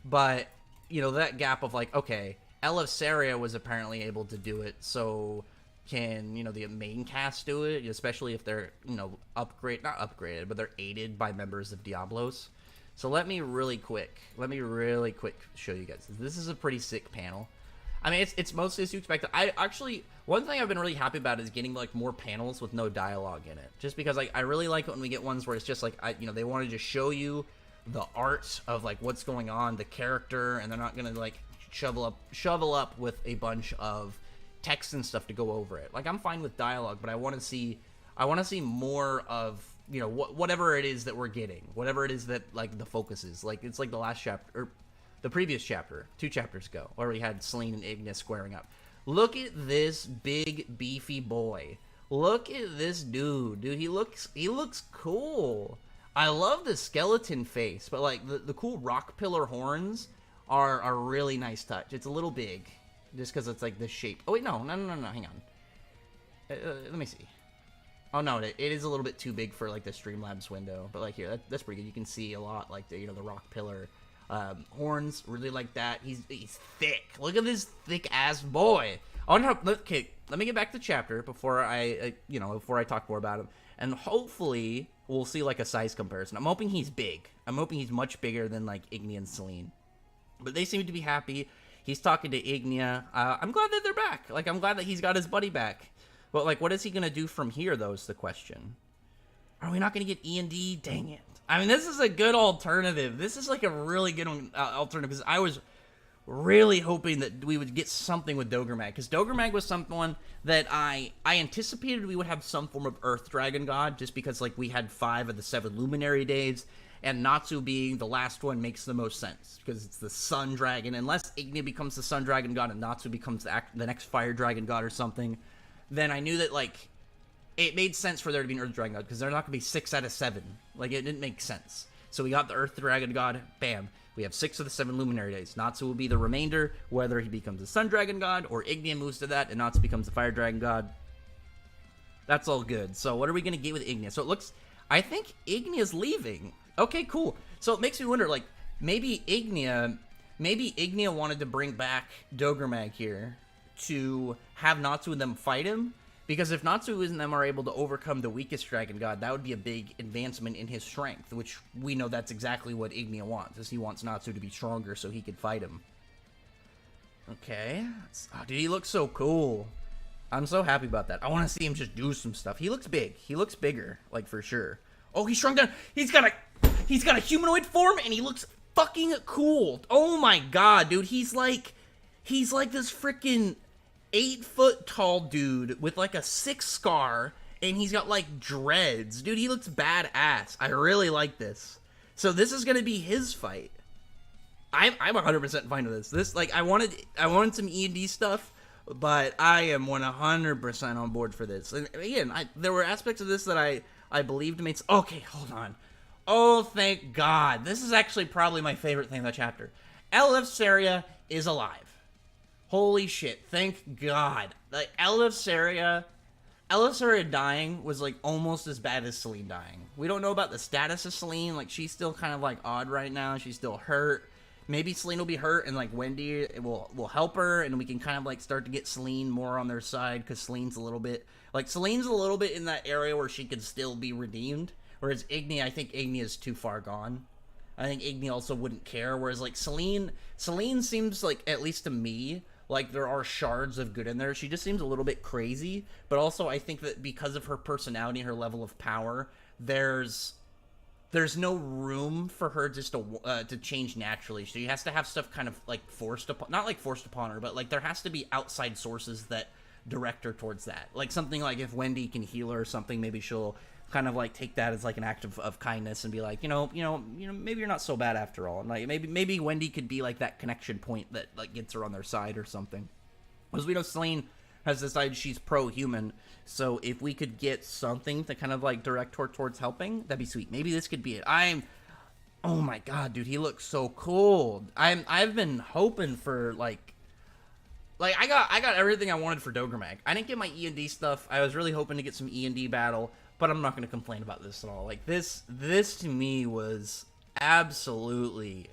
but, you know, that gap of, like, okay, Elefsaria was apparently able to do it, so can, you know, the main cast do it, especially if they're, you know, not upgraded, but they're aided by members of Diablos. So let me really quick show you guys. This is a pretty sick panel. I mean, it's mostly as you expected. One thing I've been really happy about is getting, like, more panels with no dialogue in it. Just because, like, I really like it when we get ones where it's just, like, you know, they want to just show you the art of, like, what's going on, the character, and they're not gonna, like, shovel up with a bunch of text and stuff to go over it. Like, I'm fine with dialogue, but I want to see more of, you know, whatever it is that we're getting, whatever it is that, like, the focus is. Like, it's like the last chapter, or the previous chapter, 2 chapters ago, where we had Selene and Ignis squaring up. Look at this big beefy boy. Look at this dude. Dude, he looks cool. I love the skeleton face, but, like, the cool rock pillar horns are a really nice touch. It's a little big, just because it's, like, the shape. Oh, wait, no, hang on. Let me see. Oh, no, it is a little bit too big for, like, the Streamlabs window, but, like, here, that's pretty good. You can see a lot, like, the, you know, the rock pillar horns, really like that. He's thick. Look at this thick-ass boy. Okay, let me get back to the chapter before I talk more about him, and hopefully we'll see, like, a size comparison. I'm hoping he's big. I'm hoping he's much bigger than, like, Ignia and Selene. But they seem to be happy. He's talking to Ignia. I'm glad that they're back. Like, I'm glad that he's got his buddy back. But, like, what is he going to do from here, though, is the question. Are we not going to get E&D? Dang it. I mean, this is a good alternative. This is, like, a really good alternative, because I was really hoping that we would get something with Dogremag, because Dogremag was someone that I anticipated we would have some form of Earth Dragon God, just because, like, we had 5 of the 7 Luminary Days, and Natsu being the last one makes the most sense, because it's the Sun Dragon. Unless Ignia becomes the Sun Dragon God and Natsu becomes the next Fire Dragon God or something, then I knew that, like, it made sense for there to be an Earth Dragon God, because they're not going to be 6 out of 7. Like, it didn't make sense. So we got the Earth Dragon God, bam. We have 6 of the 7 Luminary Days. Natsu will be the remainder, whether he becomes the Sun Dragon God, or Ignia moves to that, and Natsu becomes the Fire Dragon God. That's all good. So what are we going to get with Ignia? So it looks, I think Ignia's leaving. Okay, cool. So it makes me wonder, like, maybe Ignia wanted to bring back Dogremag here to have Natsu and them fight him, Because if Natsu and them are able to overcome the weakest dragon god, that would be a big advancement in his strength, which we know that's exactly what Ignia wants, is he wants Natsu to be stronger so he can fight him. Okay. Oh, dude, he looks so cool. I'm so happy about that. I want to see him just do some stuff. He looks big. He looks bigger, like, for sure. Oh, he's shrunk down. He's got a humanoid form, and he looks fucking cool. Oh my god, dude. He's like this freaking 8-foot tall dude with like a 6 scar, and he's got like dreads. Dude, he looks badass. I really like this. So this is gonna be his fight. I'm 100% fine with this. This, like, I wanted some E&D stuff, but I am 100% on board for this. And again, there were aspects of this that I believed made. Okay, hold on. Oh, thank God. This is actually probably my favorite thing in the chapter. Eleftheria is alive. Holy shit. Thank God. Like, Eleftheria dying was, like, almost as bad as Selene dying. We don't know about the status of Selene. Like, she's still kind of, like, odd right now. She's still hurt. Maybe Selene will be hurt, and, like, Wendy will help her, and we can kind of, like, start to get Selene more on their side, because Selene's a little bit in that area where she could still be redeemed, whereas Ignia, I think Ignia is too far gone. I think Ignia also wouldn't care, whereas, like, Selene seems, like, at least to me, like, there are shards of good in there. She just seems a little bit crazy, but also I think that because of her personality, her level of power, there's no room for her just to change naturally. She has to have stuff kind of, like, not like forced upon her, but, like, there has to be outside sources that direct her towards that. Like, something like if Wendy can heal her or something, maybe she'll kind of, like, take that as, like, an act of kindness and be like, you know, maybe you're not so bad after all. And, like, maybe Wendy could be, like, that connection point that, like, gets her on their side or something. As we know, Selene has decided she's pro-human, so if we could get something to kind of, like, direct her towards helping, that'd be sweet. Maybe this could be it. Oh my god, dude, he looks so cool. I've been hoping for, like, I got everything I wanted for Dogromag. I didn't get my E&D stuff. I was really hoping to get some E&D battle, but I'm not going to complain about this at all. Like, this to me was absolutely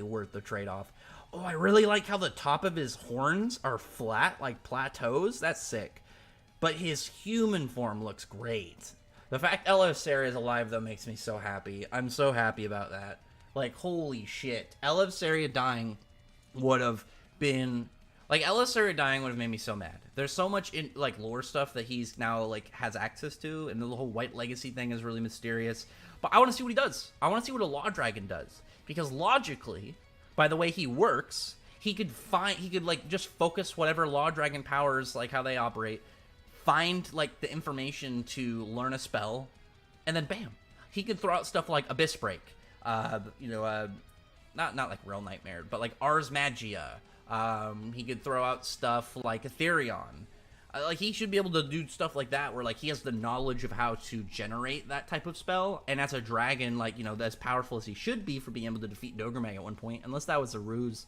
worth the trade-off. Oh, I really like how the top of his horns are flat, like plateaus. That's sick. But his human form looks great. The fact Eleftheria is alive, though, makes me so happy. I'm so happy about that. Like, holy shit. Eleftheria dying would have been... Like, Eleftheria dying would have made me so mad. There's so much, in like, lore stuff that he's now, like, has access to, and the whole White Legacy thing is really mysterious. But I want to see what he does. I want to see what a Law Dragon does. Because logically... By the way he works, he could like just focus whatever Law Dragon powers, like how they operate, find like the information to learn a spell, and then bam, he could throw out stuff like Abyss Break, not like Real Nightmare, but like Ars Magia. He could throw out stuff like Ethereon. Like, he should be able to do stuff like that, where, like, he has the knowledge of how to generate that type of spell, and as a dragon, like, you know, as powerful as he should be for being able to defeat Dogromag at one point, unless that was a ruse,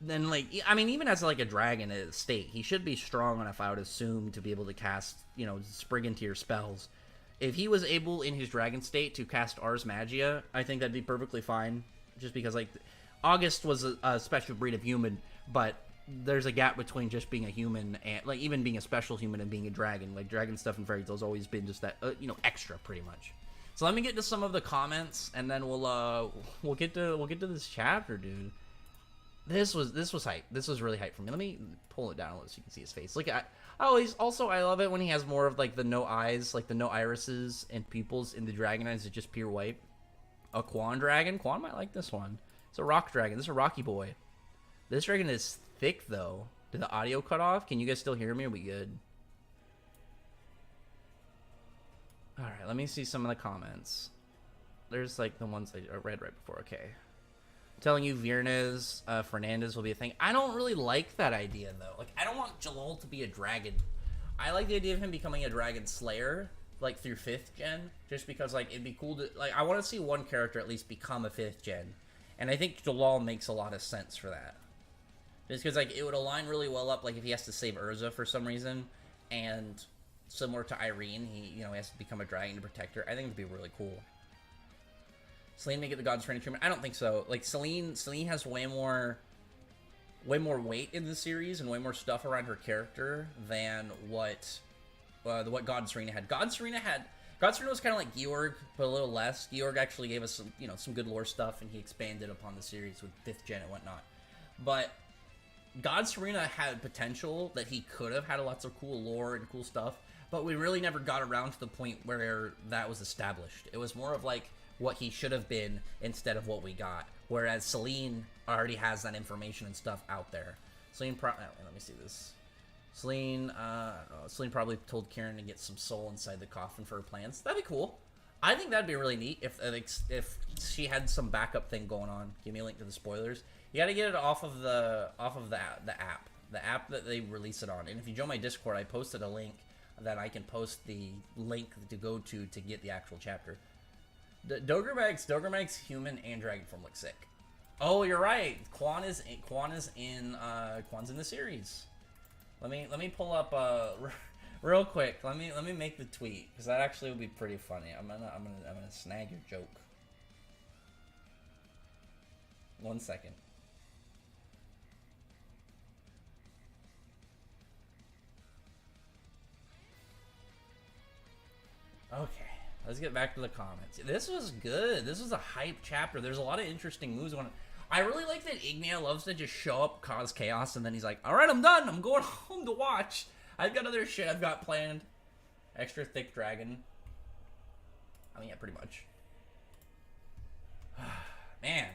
then, like, I mean, even as, like, a dragon state, he should be strong enough, I would assume, to be able to cast, you know, sprig into your spells. If he was able, in his dragon state, to cast Ars Magia, I think that'd be perfectly fine, just because, like, August was a special breed of human, but... there's a gap between just being a human and, like, even being a special human and being a dragon. Like, dragon stuff in Fairy Tail's always been just that, you know, extra, pretty much. So let me get to some of the comments, and then we'll get to this chapter, dude. This was hype. This was really hype for me. Let me pull it down a little so you can see his face. Look at, I love it when he has more of, like, the no eyes, like the no irises and pupils in the dragon eyes. It's just pure white. A Quan dragon. Quan might like this one. It's a rock dragon. This is a rocky boy. This dragon is thick, though. Did the audio cut off? Can you guys still hear me? Are we good? Alright, let me see some of the comments. There's, like, the ones I read right before. Okay. I'm telling you, Viernes, Fernandez will be a thing. I don't really like that idea, though. Like, I don't want Jalal to be a dragon. I like the idea of him becoming a dragon slayer, like, through 5th gen. Just because, like, it'd be cool to... Like, I want to see one character at least become a 5th gen. And I think Jalal makes a lot of sense for that. Just because, like, it would align really well up, like, if he has to save Urza for some reason, and similar to Irene, he, you know, he has to become a dragon to protect her. I think it'd be really cool. Selene may get the God's Training treatment. I don't think so. Like, Selene has way more way more weight in the series and way more stuff around her character than what God Serena had. God Serena was kind of like Georg, but a little less. Georg actually gave us some good lore stuff, and he expanded upon the series with 5th gen and whatnot. But God Serena had potential that he could have had lots of cool lore and cool stuff, but we really never got around to the point where that was established. It was more of like what he should have been instead of what we got. Whereas Selene already has that information and stuff out there. Selene, let me see this. Selene probably told Kieran to get some soul inside the coffin for her plans. That'd be cool. I think that'd be really neat if she had some backup thing going on. Give me a link to the spoilers. You gotta get it off of the app that they release it on. And if you join my Discord, I posted a link that I can post the link to go to get the actual chapter. Dogromag's human and dragon form look sick. Oh, you're right. Quan's in the series. Let me pull up real quick. Let me make the tweet because that actually would be pretty funny. I'm gonna snag your joke. 1 second. Okay, let's get back to the comments. This was good. This was a hype chapter. There's a lot of interesting moves on it. I really like that Ignia loves to just show up, cause chaos, and then he's like, alright, I'm done. I'm going home to watch. I've got other shit I've got planned. Extra thick dragon. I mean, yeah, pretty much. Man,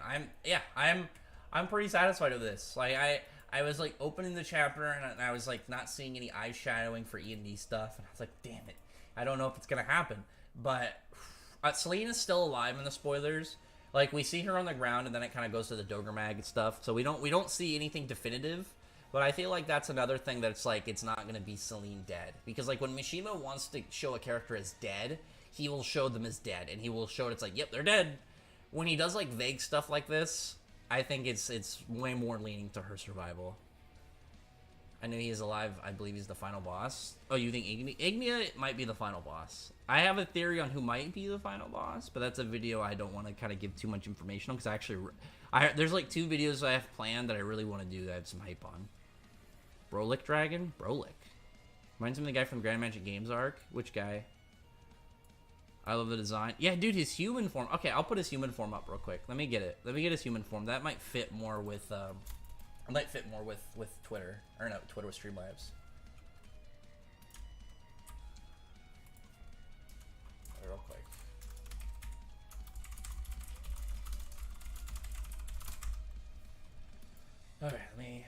I'm pretty satisfied with this. Like, I was like opening the chapter and I was like not seeing any eye shadowing for E&D stuff, and I was like, damn it. I don't know if it's gonna happen, but Selene is still alive in the spoilers. Like, we see her on the ground, and then it kind of goes to the Dogromag and stuff. So we don't see anything definitive, but I feel like that's another thing that's like it's not gonna be Selene dead, because like when Mishima wants to show a character as dead, he will show them as dead, and he will show it. It's like, yep, they're dead. When he does like vague stuff like this, I think it's way more leaning to her survival. I know he is alive. I believe he's the final boss. Oh, you think Ignia might be the final boss? I have a theory on who might be the final boss, but that's a video I don't want to kind of give too much information on, because there's like 2 videos I have planned that I really want to do that I have some hype on. Brolic Dragon? Brolic. Reminds me of the guy from Grand Magic Games arc. Which guy? I love the design. Yeah, dude, his human form. Okay, I'll put his human form up real quick. Let me get it. Let me get his human form. That might fit more with with Twitter. Or no, Twitter with Streamlabs. Real quick. Okay, let me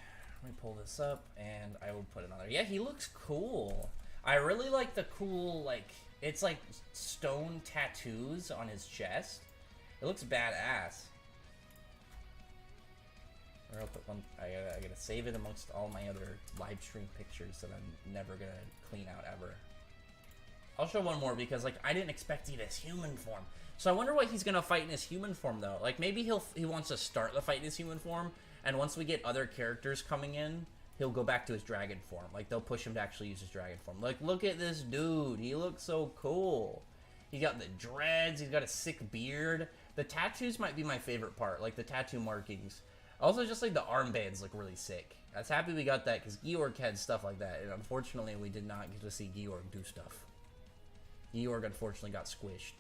pull this up and I will put it on there. Yeah, he looks cool. I really like the cool, like, it's like stone tattoos on his chest. It looks badass. I'll put one. I gotta save it amongst all my other live stream pictures that I'm never gonna clean out ever. I'll show one more because like I didn't expect to get his human form. So I wonder what he's gonna fight in his human form though. Like maybe he wants to start the fight in his human form, and once we get other characters coming in, he'll go back to his dragon form. Like they'll push him to actually use his dragon form. Like look at this dude. He looks so cool. He got the dreads. He's got a sick beard. The tattoos might be my favorite part. Like the tattoo markings. Also, just like the armbands look really sick. I was happy we got that because Georg had stuff like that, and unfortunately we did not get to see Georg do stuff. Georg unfortunately got squished.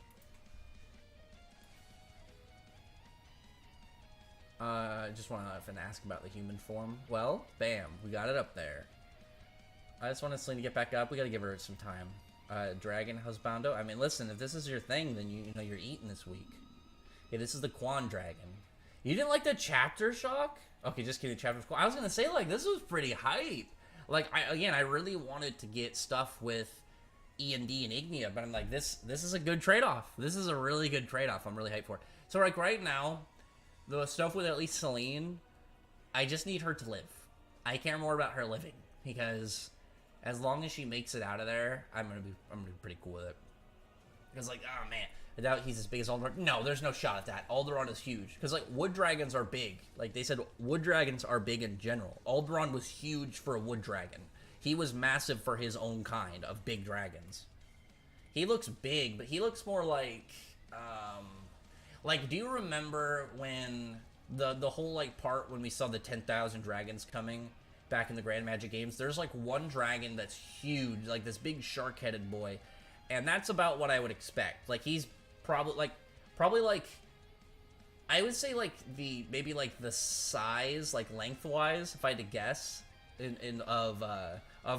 Just want to ask about the human form. Well, bam, we got it up there. I just want Selene to get back up. We got to give her some time. Dragon Husbando. I mean, listen, if this is your thing, then you know you're eating this week. Yeah, this is the Quan Dragon. You didn't like the chapter, Shock? Okay, just kidding. Chapter's cool. I was gonna say like this was pretty hype. Like I really wanted to get stuff with E&D and Ignia, but I'm like this is a good trade-off. This is a really good trade-off. I'm really hyped for it. So like right now, the stuff with at least Selene, I just need her to live. I care more about her living because as long as she makes it out of there, I'm gonna be pretty cool with it. Because like, oh man, I doubt he's as big as Alderaan. No, there's no shot at that. Alderaan is huge. Because, like, wood dragons are big. Like, they said wood dragons are big in general. Alderaan was huge for a wood dragon. He was massive for his own kind of big dragons. He looks big, but he looks more like, do you remember when the whole like part when we saw the 10,000 dragons coming back in the Grand Magic games. There's like one dragon that's huge, like this big shark-headed boy, and that's about what I would expect. Like he's probably like I would say like maybe like the size, like lengthwise, if I had to guess, of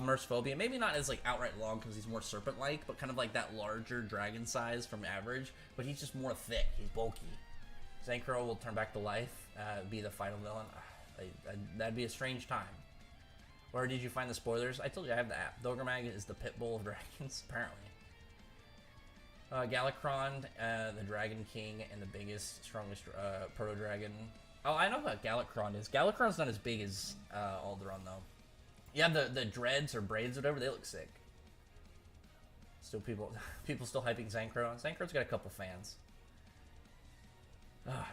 Mercephobia. Maybe not as like outright long because he's more serpent-like, but kind of like that larger dragon size from average. But he's just more thick. He's bulky. Zankro will turn back to life, be the final villain. That'd be a strange time. Where did you find the spoilers? I told you I have the app. Dogromag is the pit bull of dragons, apparently. Galakrond, the Dragon King, and the biggest, strongest proto-dragon. Oh, I know what Galakrond is. Galakrond's not as big as Alderaan, though. Yeah, the dreads or braids, whatever, they look sick. Still, people still hyping Zankro. Zankro's got a couple fans.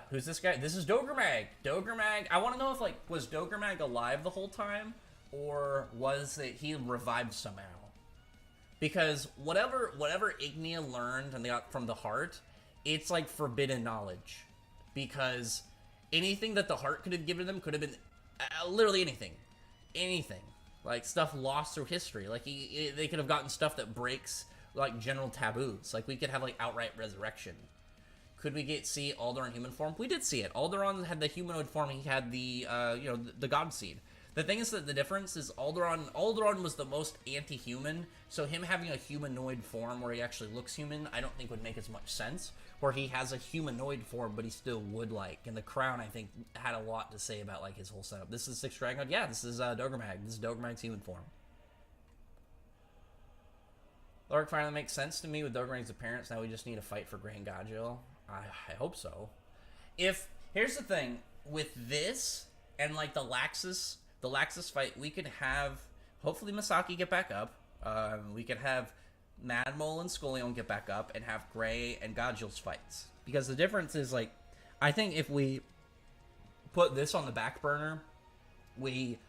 Who's this guy? This is Dogromag. Dogromag. I want to know if was Dogromag alive the whole time, or was it he revived somehow? Because whatever Ignia learned and they got from the heart, it's like forbidden knowledge. Because anything that the heart could have given them could have been literally anything. Anything. Like stuff lost through history. Like they could have gotten stuff that breaks like general taboos. Like we could have like outright resurrection. Could we see Alderaan human form? We did see it. Alderaan had the humanoid form. He had the the God Seed. The thing is that the difference is Alderaan was the most anti-human, so him having a humanoid form where he actually looks human, I don't think would make as much sense. Where he has a humanoid form, but he's still wood-like. And the crown, I think, had a lot to say about like his whole setup. This is Sixth Dragon. Yeah, this is Dogromag. This is Dogromag's human form. The arc finally makes sense to me with Dogromag's appearance. Now we just need a fight for Grand Gadgeal. I hope so. Here's the thing with this and like the Laxus fight, we could have hopefully Masaki get back up. We could have Mad Mole and Scullion get back up and have Gray and Gadgeal's fights. Because the difference is like, I think if we put this on the back burner, we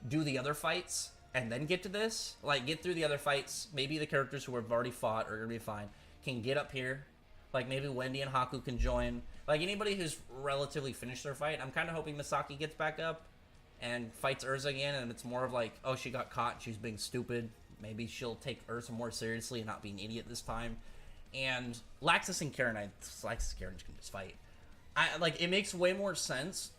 do the other fights and then get to this, like get through the other fights. Maybe the characters who have already fought are gonna be fine. Can get up here. Like, maybe Wendy and Haku can join. Like, anybody who's relatively finished their fight, I'm kind of hoping Misaki gets back up and fights Urza again, and it's more of like, oh, she got caught, she's being stupid. Maybe she'll take Urza more seriously and not be an idiot this time. And Laxus and Karen, Laxus and Karen can just fight. It makes way more sense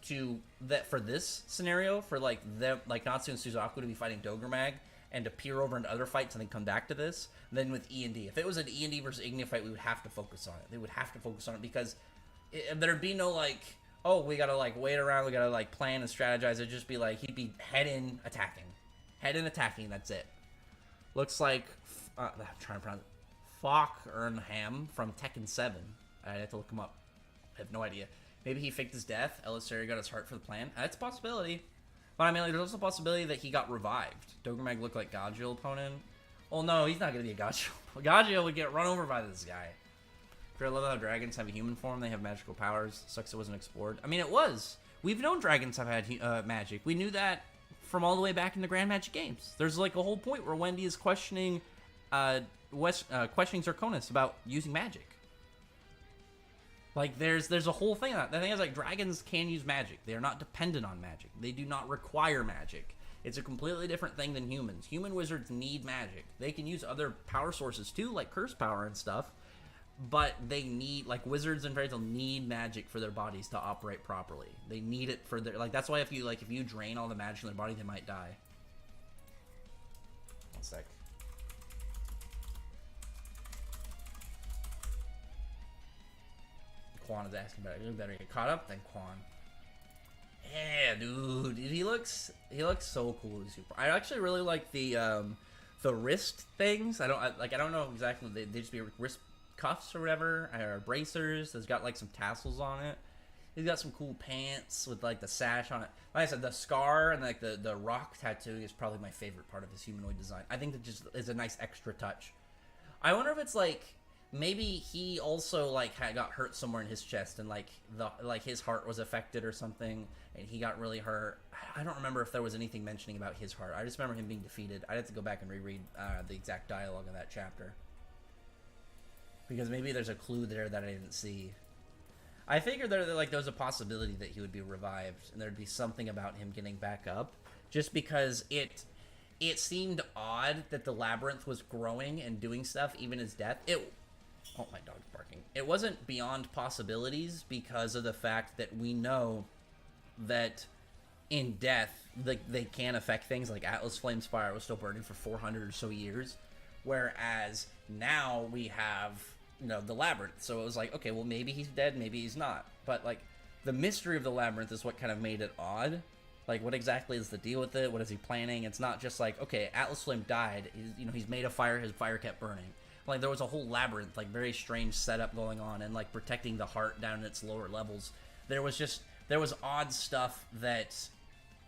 for this scenario, for, like, them, like, Natsu and Suzaku to be fighting Dogromag, and to peer over into other fights and then come back to this, than with E&D. If it was an E&D versus Ignia fight, we would have to focus on it. They would have to focus on it because there'd be no, like, oh, we gotta, like, wait around, we gotta, like, plan and strategize. It'd just be, like, he'd be head in attacking. Head in attacking, that's it. Looks like, I'm trying to pronounce it, Falk Ernham from Tekken 7. I'd have to look him up. I have no idea. Maybe he faked his death. Elisari got his heart for the plan. That's a possibility. But I mean, like, there's also a possibility that he got revived. Dogromag looked like Gadgeal opponent. Oh no, he's not going to be a Gadgeal. Gadgeal would get run over by this guy. I love how dragons have a human form. They have magical powers. Sucks it wasn't explored. I mean, it was. We've known dragons have had magic. We knew that from all the way back in the Grand Magic games. There's like a whole point where Wendy is questioning Zirconis about using magic. Like, there's a whole thing. The thing is, like, dragons can use magic. They are not dependent on magic. They do not require magic. It's a completely different thing than humans. Human wizards need magic. They can use other power sources, too, like curse power and stuff. But they need, like, wizards and fairies need magic for their bodies to operate properly. They need it for their, like, that's why if you drain all the magic in their body, they might die. One sec. Quan is asking about it. You better get caught up than Quan. Yeah, dude. He looks so cool. Super. I actually really like the wrist things. I don't know exactly. They just be wrist cuffs or whatever, or bracers. There's got like some tassels on it. He's got some cool pants with like the sash on it. Like I said, the scar and like the rock tattoo is probably my favorite part of his humanoid design. I think that just is a nice extra touch. I wonder if it's like, maybe he also like got hurt somewhere in his chest and like his heart was affected or something and he got really hurt. I don't remember if there was anything mentioning about his heart. I just remember him being defeated. I'd have to go back and reread the exact dialogue of that chapter. Because maybe there's a clue there that I didn't see. I figured there was a possibility that he would be revived, and there'd be something about him getting back up, just because it seemed odd that the labyrinth was growing and doing stuff even as death. Oh, my dog's barking. It wasn't beyond possibilities because of the fact that we know that in death, they can affect things. Like Atlas Flame's fire was still burning for 400 or so years, whereas now we have, the labyrinth. So it was like, okay, well, maybe he's dead, maybe he's not. But, like, the mystery of the labyrinth is what kind of made it odd. Like, what exactly is the deal with it? What is he planning? It's not just like, okay, Atlas Flame died. He's made a fire. His fire kept burning. Like, there was a whole labyrinth, like, very strange setup going on, and, like, protecting the heart down in its lower levels. There was odd stuff that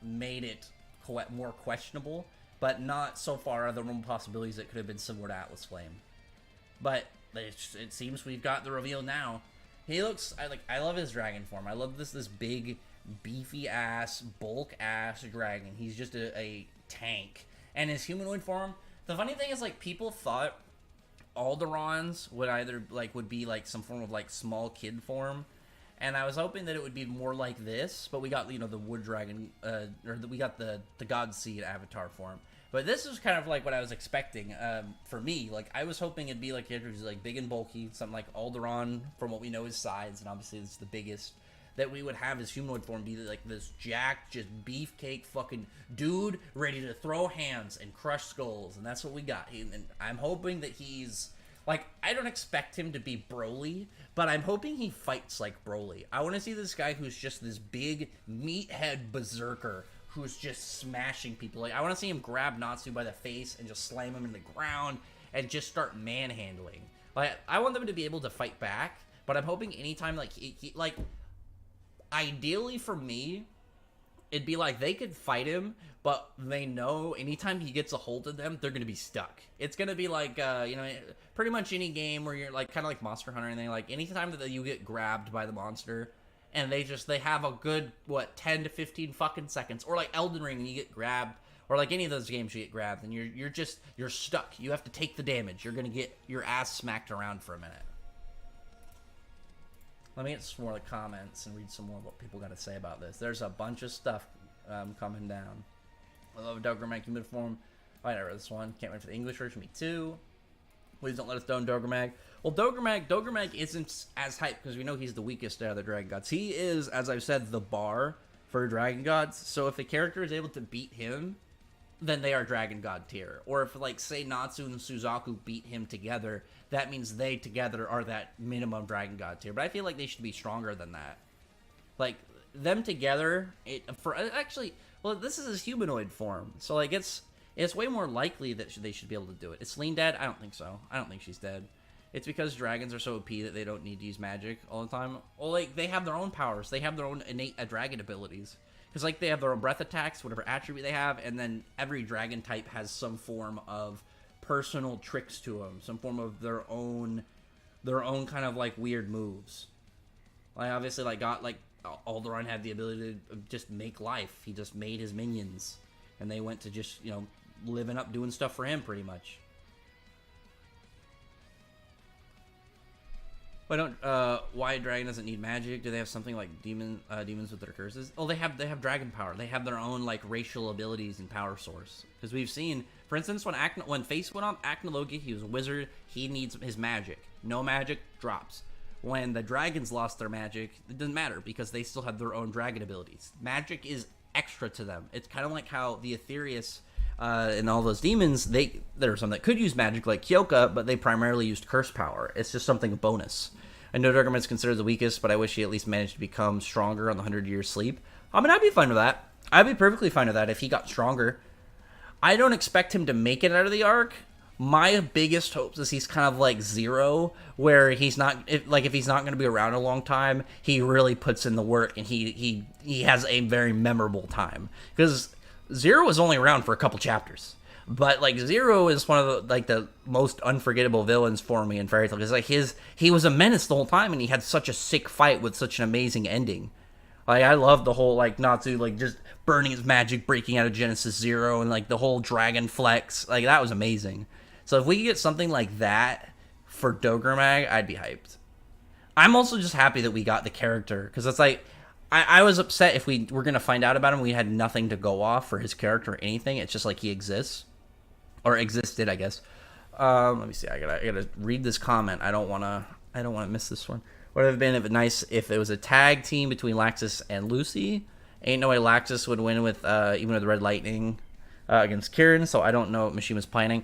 made it more questionable, but not so far other realm possibilities that could have been similar to Atlas Flame. But it seems we've got the reveal now. He looks, I love his dragon form. I love this big, beefy ass, bulk ass dragon. He's just a tank. And his humanoid form, the funny thing is, like, people thought Alderaan's would be like some form of like small kid form, and I was hoping that it would be more like this, but we got the wood dragon, we got the God Seed avatar form. But this is kind of like what I was expecting. For me, like, I was hoping it'd be like characters like big and bulky, something like Alderaan from what we know his size, and obviously it's the biggest. That we would have his humanoid form be like this jacked, just beefcake fucking dude ready to throw hands and crush skulls, and that's what we got. And I'm hoping that he's like, I don't expect him to be Broly, but I'm hoping he fights like Broly. I want to see this guy who's just this big meathead berserker who's just smashing people. Like, I want to see him grab Natsu by the face and just slam him in the ground and just start manhandling. Like, I want them to be able to fight back, but I'm hoping anytime like he ideally for me, it'd be like they could fight him, but they know anytime he gets a hold of them, they're going to be stuck. It's going to be like, pretty much any game where you're like, kind of like Monster Hunter, and they like anytime that you get grabbed by the monster, and they have a good, 10 to 15 fucking seconds, or like Elden Ring, and you get grabbed, or like any of those games you get grabbed, and you're stuck. You have to take the damage. You're going to get your ass smacked around for a minute. Let me get some more of the comments and read some more of what people got to say about this. There's a bunch of stuff coming down. I love Dogromag human form. Oh, I read this one. Can't wait for the English version. Me too. Please don't let us down, Dogromag. Well, Dogromag isn't as hyped because we know he's the weakest out of the Dragon Gods. He is, as I've said, the bar for Dragon Gods. So if a character is able to beat him, then they are Dragon God tier. Or if, like, say Natsu and Suzaku beat him together, that means they together are that minimum Dragon God tier. But I feel like they should be stronger than that. Like, them together, this is his humanoid form. So, like, it's way more likely that they should be able to do it. Is Selene dead? I don't think so. I don't think she's dead. It's because dragons are so OP that they don't need to use magic all the time. Well, like, they have their own powers. They have their own innate dragon abilities. Because, like, they have their own breath attacks, whatever attribute they have, and then every dragon type has some form of personal tricks to them, some form of their own kind of, like, weird moves. Like, obviously, like, Alderaan had the ability to just make life. He just made his minions, and they went to just, living up, doing stuff for him, pretty much. Why dragon doesn't need magic? Do they have something like demons with their curses? Oh, they have dragon power. They have their own like racial abilities and power source. Because we've seen, for instance, when Face went on Acnologia, he was a wizard. He needs his magic. No magic, drops. When the dragons lost their magic, it doesn't matter because they still have their own dragon abilities. Magic is extra to them. It's kind of like how the Aetherius and all those demons, there are some that could use magic like Kyoka, but they primarily used curse power. It's just something bonus. I know Doggerman's considered the weakest, but I wish he at least managed to become stronger on the 100-year sleep. I mean, I'd be fine with that. I'd be perfectly fine with that if he got stronger. I don't expect him to make it out of the arc. My biggest hopes is he's kind of like Zero, where he's not, if he's not going to be around a long time, he really puts in the work and he has a very memorable time. Because Zero was only around for a couple chapters. But, like, Zero is one of the most unforgettable villains for me in Fairy Tail. Because, like, he was a menace the whole time, and he had such a sick fight with such an amazing ending. Like, I love the whole, like, Natsu, like, just burning his magic, breaking out of Genesis Zero, and, like, the whole dragon flex. Like, that was amazing. So if we could get something like that for Dogromag, I'd be hyped. I'm also just happy that we got the character, because it's like I was upset if we were gonna find out about him, we had nothing to go off for his character or anything. It's just like he exists, or existed, I guess. Let me see. I gotta read this comment. I don't wanna miss this one. Would have been nice if it was a tag team between Laxus and Lucy. Ain't no way Laxus would win with even with Red Lightning against Kieran. So I don't know what Mishima's planning.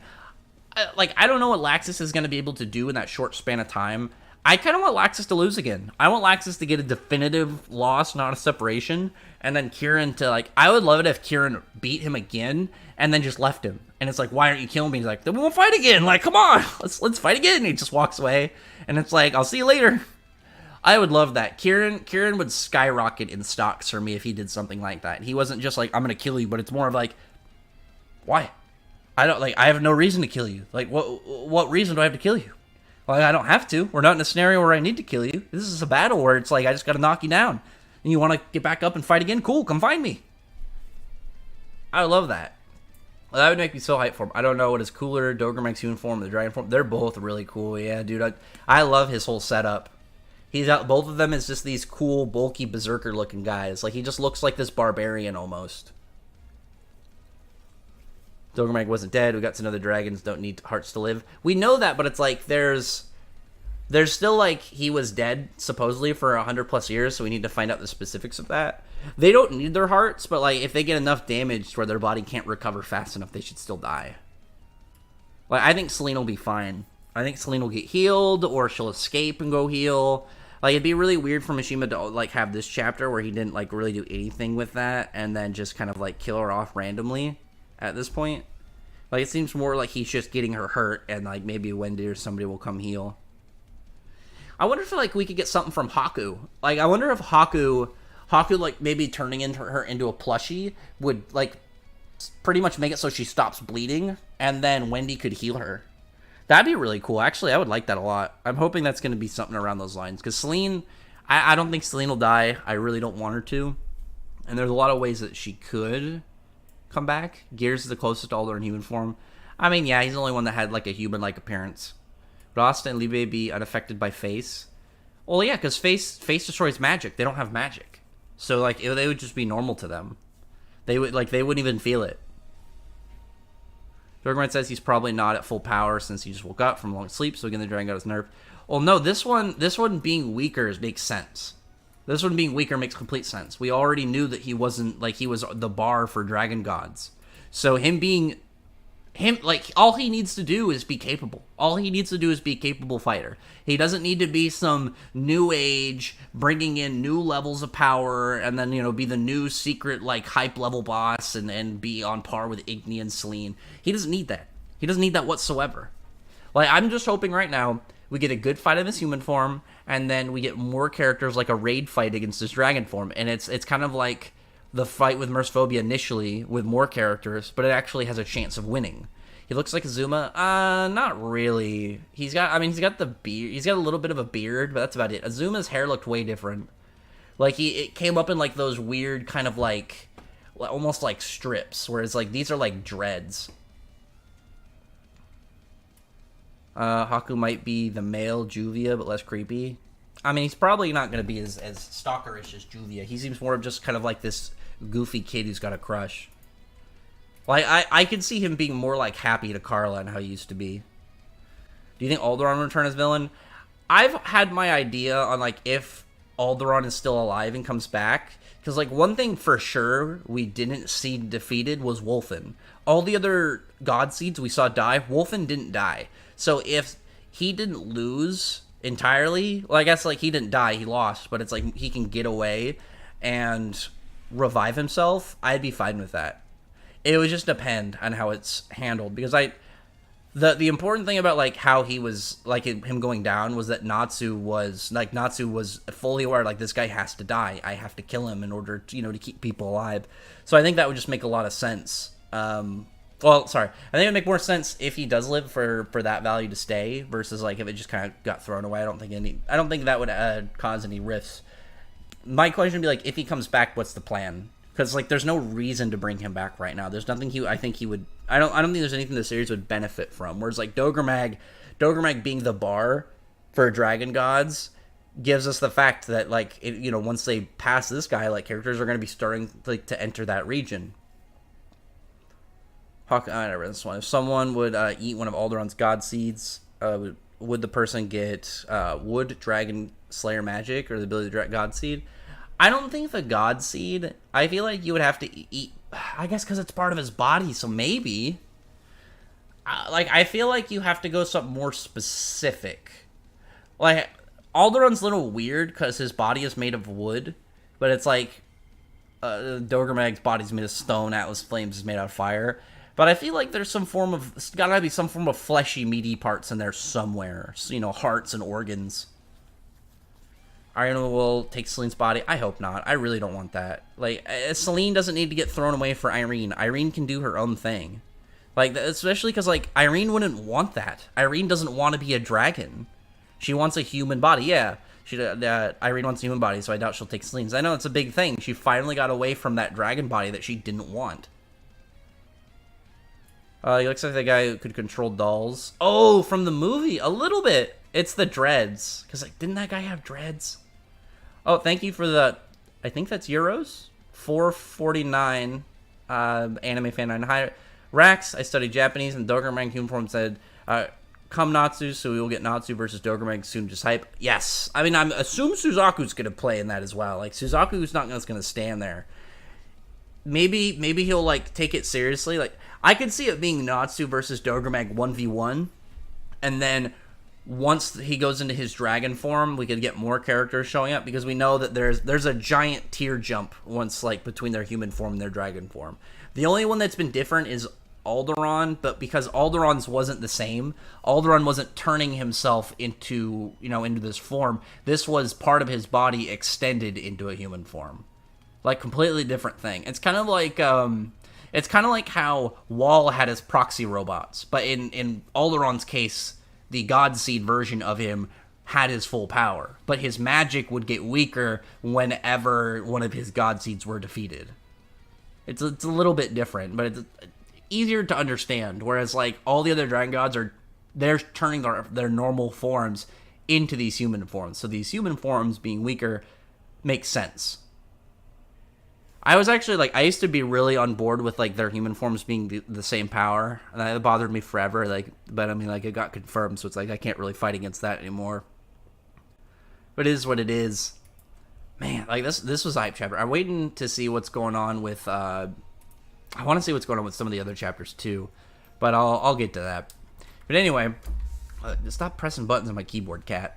I don't know what Laxus is going to be able to do in that short span of time. I kind of want Laxus to lose again. I want Laxus to get a definitive loss, not a separation, and then Kieran to, like, I would love it if Kieran beat him again and then just left him. And it's like, why aren't you killing me? He's like, then we won't fight again. Like, come on, let's fight again. And he just walks away, and it's like, I'll see you later. I would love that. Kieran would skyrocket in stocks for me if he did something like that. He wasn't just like, I'm gonna kill you, but it's more of like, why? I have no reason to kill you. Like, what reason do I have to kill you? Like, I don't have to. We're not in a scenario where I need to kill you. This is a battle where it's like, I just gotta knock you down. And you want to get back up and fight again? Cool, come find me. I love that. That would make me so hyped for him. I don't know what is cooler, Dogromag's uniform or the Dragon form. They're both really cool. Yeah, dude, I love his whole setup. He's got both of them as just these cool, bulky, berserker-looking guys. Like, he just looks like this barbarian almost. Dogromag wasn't dead. We got to know the dragons don't need hearts to live. We know that, but it's like there's still, like, he was dead supposedly for 100+ years, so we need to find out the specifics of that. They don't need their hearts, but like if they get enough damage where their body can't recover fast enough, they should still die. Like, I think Selene will be fine. I think Selene will get healed, or she'll escape and go heal. Like, it'd be really weird for Mishima to, like, have this chapter where he didn't, like, really do anything with that, and then just kind of, like, kill her off randomly at this point. Like, it seems more like he's just getting her hurt, and, like, maybe Wendy or somebody will come heal. I wonder if, like, we could get something from Haku. Like, I wonder if Haku, like, maybe turning her into a plushie would, like, pretty much make it so she stops bleeding, and then Wendy could heal her. That'd be really cool. Actually, I would like that a lot. I'm hoping that's going to be something around those lines. Because Selene, I don't think Selene will die. I really don't want her to. And there's a lot of ways that she could come back. Gears is the closest to Alder in human form. I mean, yeah, he's the only one that had, like, a human-like appearance. Would Asta and Libe be unaffected by Face? Well, yeah, because Face destroys magic. They don't have magic. So, like, they would just be normal to them. They wouldn't even feel it. Doggerman says he's probably not at full power since he just woke up from a long sleep, so again the dragon got his nerf. Well, no, this one being weaker makes sense. This one being weaker makes complete sense. We already knew that he wasn't, like, he was the bar for dragon gods. So like, all he needs to do is be capable. All he needs to do is be a capable fighter. He doesn't need to be some new age, bringing in new levels of power, and then, you know, be the new secret, like, hype level boss, and be on par with Igni and Selene. He doesn't need that. He doesn't need that whatsoever. Like, I'm just hoping right now we get a good fight in his human form, and then we get more characters, like a raid fight against his dragon form, and it's kind of like the fight with Mercephobia initially with more characters, but it actually has a chance of winning. He looks like Azuma. Not really. He's got the beard. He's got a little bit of a beard, but that's about it. Azuma's hair looked way different. Like, it came up in, like, those weird kind of, like, almost like strips, whereas, like, these are, like, dreads. Haku might be the male Juvia, but less creepy. I mean, he's probably not going to be as stalkerish as Juvia. He seems more of just kind of like this goofy kid who's got a crush. Like, I could see him being more, like, happy to Carla and how he used to be. Do you think Alderaan will return as villain? I've had my idea on, like, if Alderaan is still alive and comes back. Because, like, one thing for sure we didn't see defeated was Wolfen. All the other God Seeds we saw die, Wolfen didn't die. So if he didn't lose entirely, well, I guess, like, he didn't die, he lost, but it's like he can get away and revive himself, I'd be fine with that. It would just depend on how it's handled, because the important thing about, like, how he was, like, him going down was that Natsu was fully aware, like, this guy has to die. I have to kill him in order to, you know, to keep people alive. So I think that would just make a lot of sense. Well, sorry. I think it would make more sense if he does live for that value to stay versus, like, if it just kind of got thrown away. I don't think that would cause any rifts. My question would be, like, if he comes back, what's the plan? Because, like, there's no reason to bring him back right now. There's nothing I think think there's anything the series would benefit from. Whereas, like, Dogromag being the bar for dragon gods, gives us the fact that like once they pass this guy, like characters are going to be starting like to enter that region. I never read this one. If someone would eat one of Alderaan's god seeds, would the person get wood, dragon, slayer magic, or the ability to direct god seed? I don't think the god seed. I feel like you would have to eat. I guess because it's part of his body, so maybe. Like I feel like you have to go something more specific. Like Alderaan's a little weird because his body is made of wood, but it's like Dogromag's body's made of stone. Atlas Flames is made out of fire. But I feel like there's some form of, it's gotta be some form of fleshy, meaty parts in there somewhere. So, hearts and organs. Iron will take Selene's body. I hope not. I really don't want that. Like, Selene doesn't need to get thrown away for Irene. Irene can do her own thing. Like, especially because, like, Irene wouldn't want that. Irene doesn't want to be a dragon. She wants a human body. Yeah, Irene wants a human body, so I doubt she'll take Selene's. I know, it's a big thing. She finally got away from that dragon body that she didn't want. He looks like the guy who could control dolls. Oh, from the movie. A little bit. It's the dreads. Because, like, didn't that guy have dreads? Oh, thank you for the, I think that's euros? 449 anime fan 9. Hi, Rax. I studied Japanese, and Dogromag Human Form said, come Natsu, so we will get Natsu versus Dogromag soon. Just hype. Yes. I mean, I assume Suzaku's going to play in that as well. Like, Suzaku's not just going to stand there. Maybe he'll, like, take it seriously. Like, I could see it being Natsu versus Dogromag 1v1, and then once he goes into his dragon form, we could get more characters showing up, because we know that there's a giant tier jump once, like, between their human form and their dragon form. The only one that's been different is Alderaan, but because Alderaan's wasn't the same, Alderaan wasn't turning himself into this form. This was part of his body extended into a human form. Like, completely different thing. It's kind of like how Wall had his proxy robots, but in Alderaan's case, the God Seed version of him had his full power, but his magic would get weaker whenever one of his God Seeds were defeated. It's a little bit different, but it's easier to understand, whereas, like, all the other Dragon Gods they're turning their normal forms into these human forms, so these human forms being weaker makes sense. I was actually, like, I used to be really on board with, like, their human forms being the same power, and that bothered me forever, like, but, I mean, like, it got confirmed, so it's like, I can't really fight against that anymore. But it is what it is. Man, like, this was a hype chapter. I'm waiting to see what's going on with, I want to see what's going on with some of the other chapters, too, but I'll get to that. But anyway, stop pressing buttons on my keyboard, cat.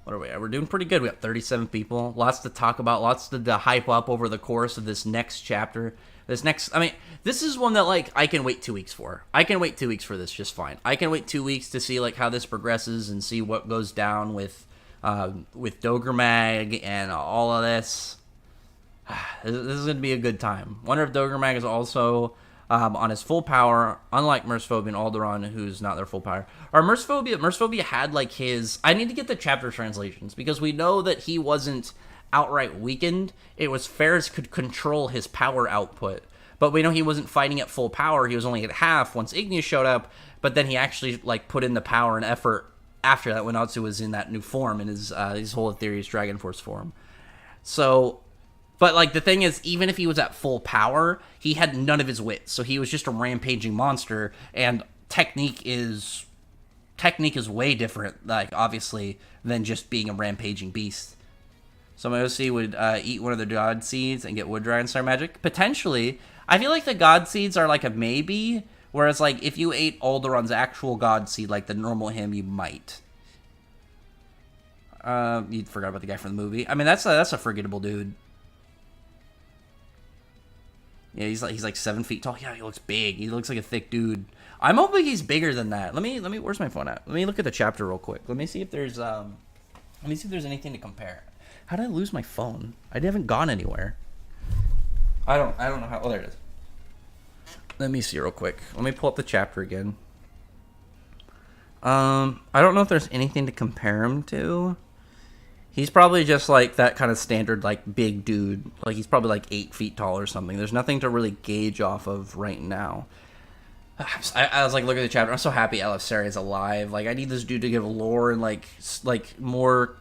What are we at? We're doing pretty good. We got 37 people. Lots to talk about. Lots to hype up over the course of this next chapter. This is one that, like, I can wait 2 weeks for. I can wait 2 weeks for this just fine. I can wait 2 weeks to see, like, how this progresses and see what goes down with Dogromag and all of this. This is going to be a good time. Wonder if Dogromag is also on his full power, unlike Mercifobia and Alderaan, who's not their full power. Or Mercifobia had, like, his... I need to get the chapter translations, because we know that he wasn't outright weakened. It was Ferris could control his power output. But we know he wasn't fighting at full power. He was only at half once Igneous showed up, but then he actually, like, put in the power and effort after that when Natsu was in that new form, in his whole Aetherius Dragon Force form. So... But, like, the thing is, even if he was at full power, he had none of his wits. So he was just a rampaging monster, and technique is way different, like, obviously, than just being a rampaging beast. So my OC would eat one of the God Seeds and get Wood Dragon Star magic. Potentially. I feel like the God Seeds are, like, a maybe, whereas, like, if you ate Alderaan's actual God Seed, like the normal him, you might. You forgot about the guy from the movie. I mean, that's a forgettable dude. Yeah, he's like 7 feet tall. Yeah, he looks big. He looks like a thick dude. I'm hoping he's bigger than that. Let me. Where's my phone at? Let me look at the chapter real quick. Let me see if there's anything to compare. How did I lose my phone? I haven't gone anywhere. I don't know how. Oh, there it is. Let me see real quick. Let me pull up the chapter again. I don't know if there's anything to compare him to. He's probably just, like, that kind of standard, like, big dude. Like, he's probably, like, 8 feet tall or something. There's nothing to really gauge off of right now. I was like, look at the chapter. I'm so happy Elefseri is alive. Like, I need this dude to give lore and like more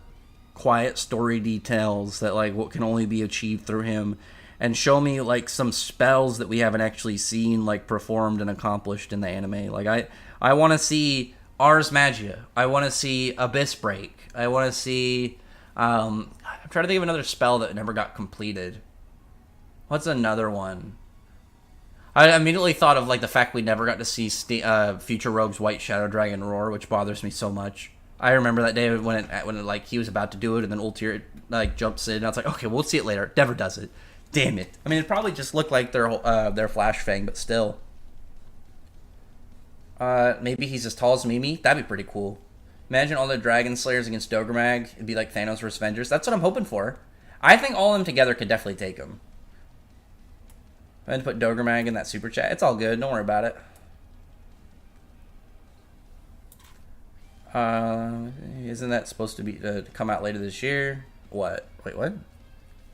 quiet story details that like what can only be achieved through him, and show me like some spells that we haven't actually seen like performed and accomplished in the anime. Like I want to see Ars Magia. I want to see Abyss Break. I want to see. I'm trying to think of another spell that never got completed. What's another one? I immediately thought of like the fact we never got to see Future Rogue's White Shadow Dragon roar, which bothers me so much. I remember that day when it like he was about to do it, and then Ultir like jumps in, and I was like, okay, we'll see it later. Never does it. Damn it. I mean, it probably just looked like their Flash Fang, but still. Maybe he's as tall as Mimi. That'd be pretty cool. Imagine all the Dragon Slayers against Dogromag. It'd be like Thanos vs. Avengers. That's what I'm hoping for. I think all of them together could definitely take him. I had to put Dogromag in that super chat. It's all good. Don't worry about it. Isn't that supposed to be to come out later this year? What? Wait, what?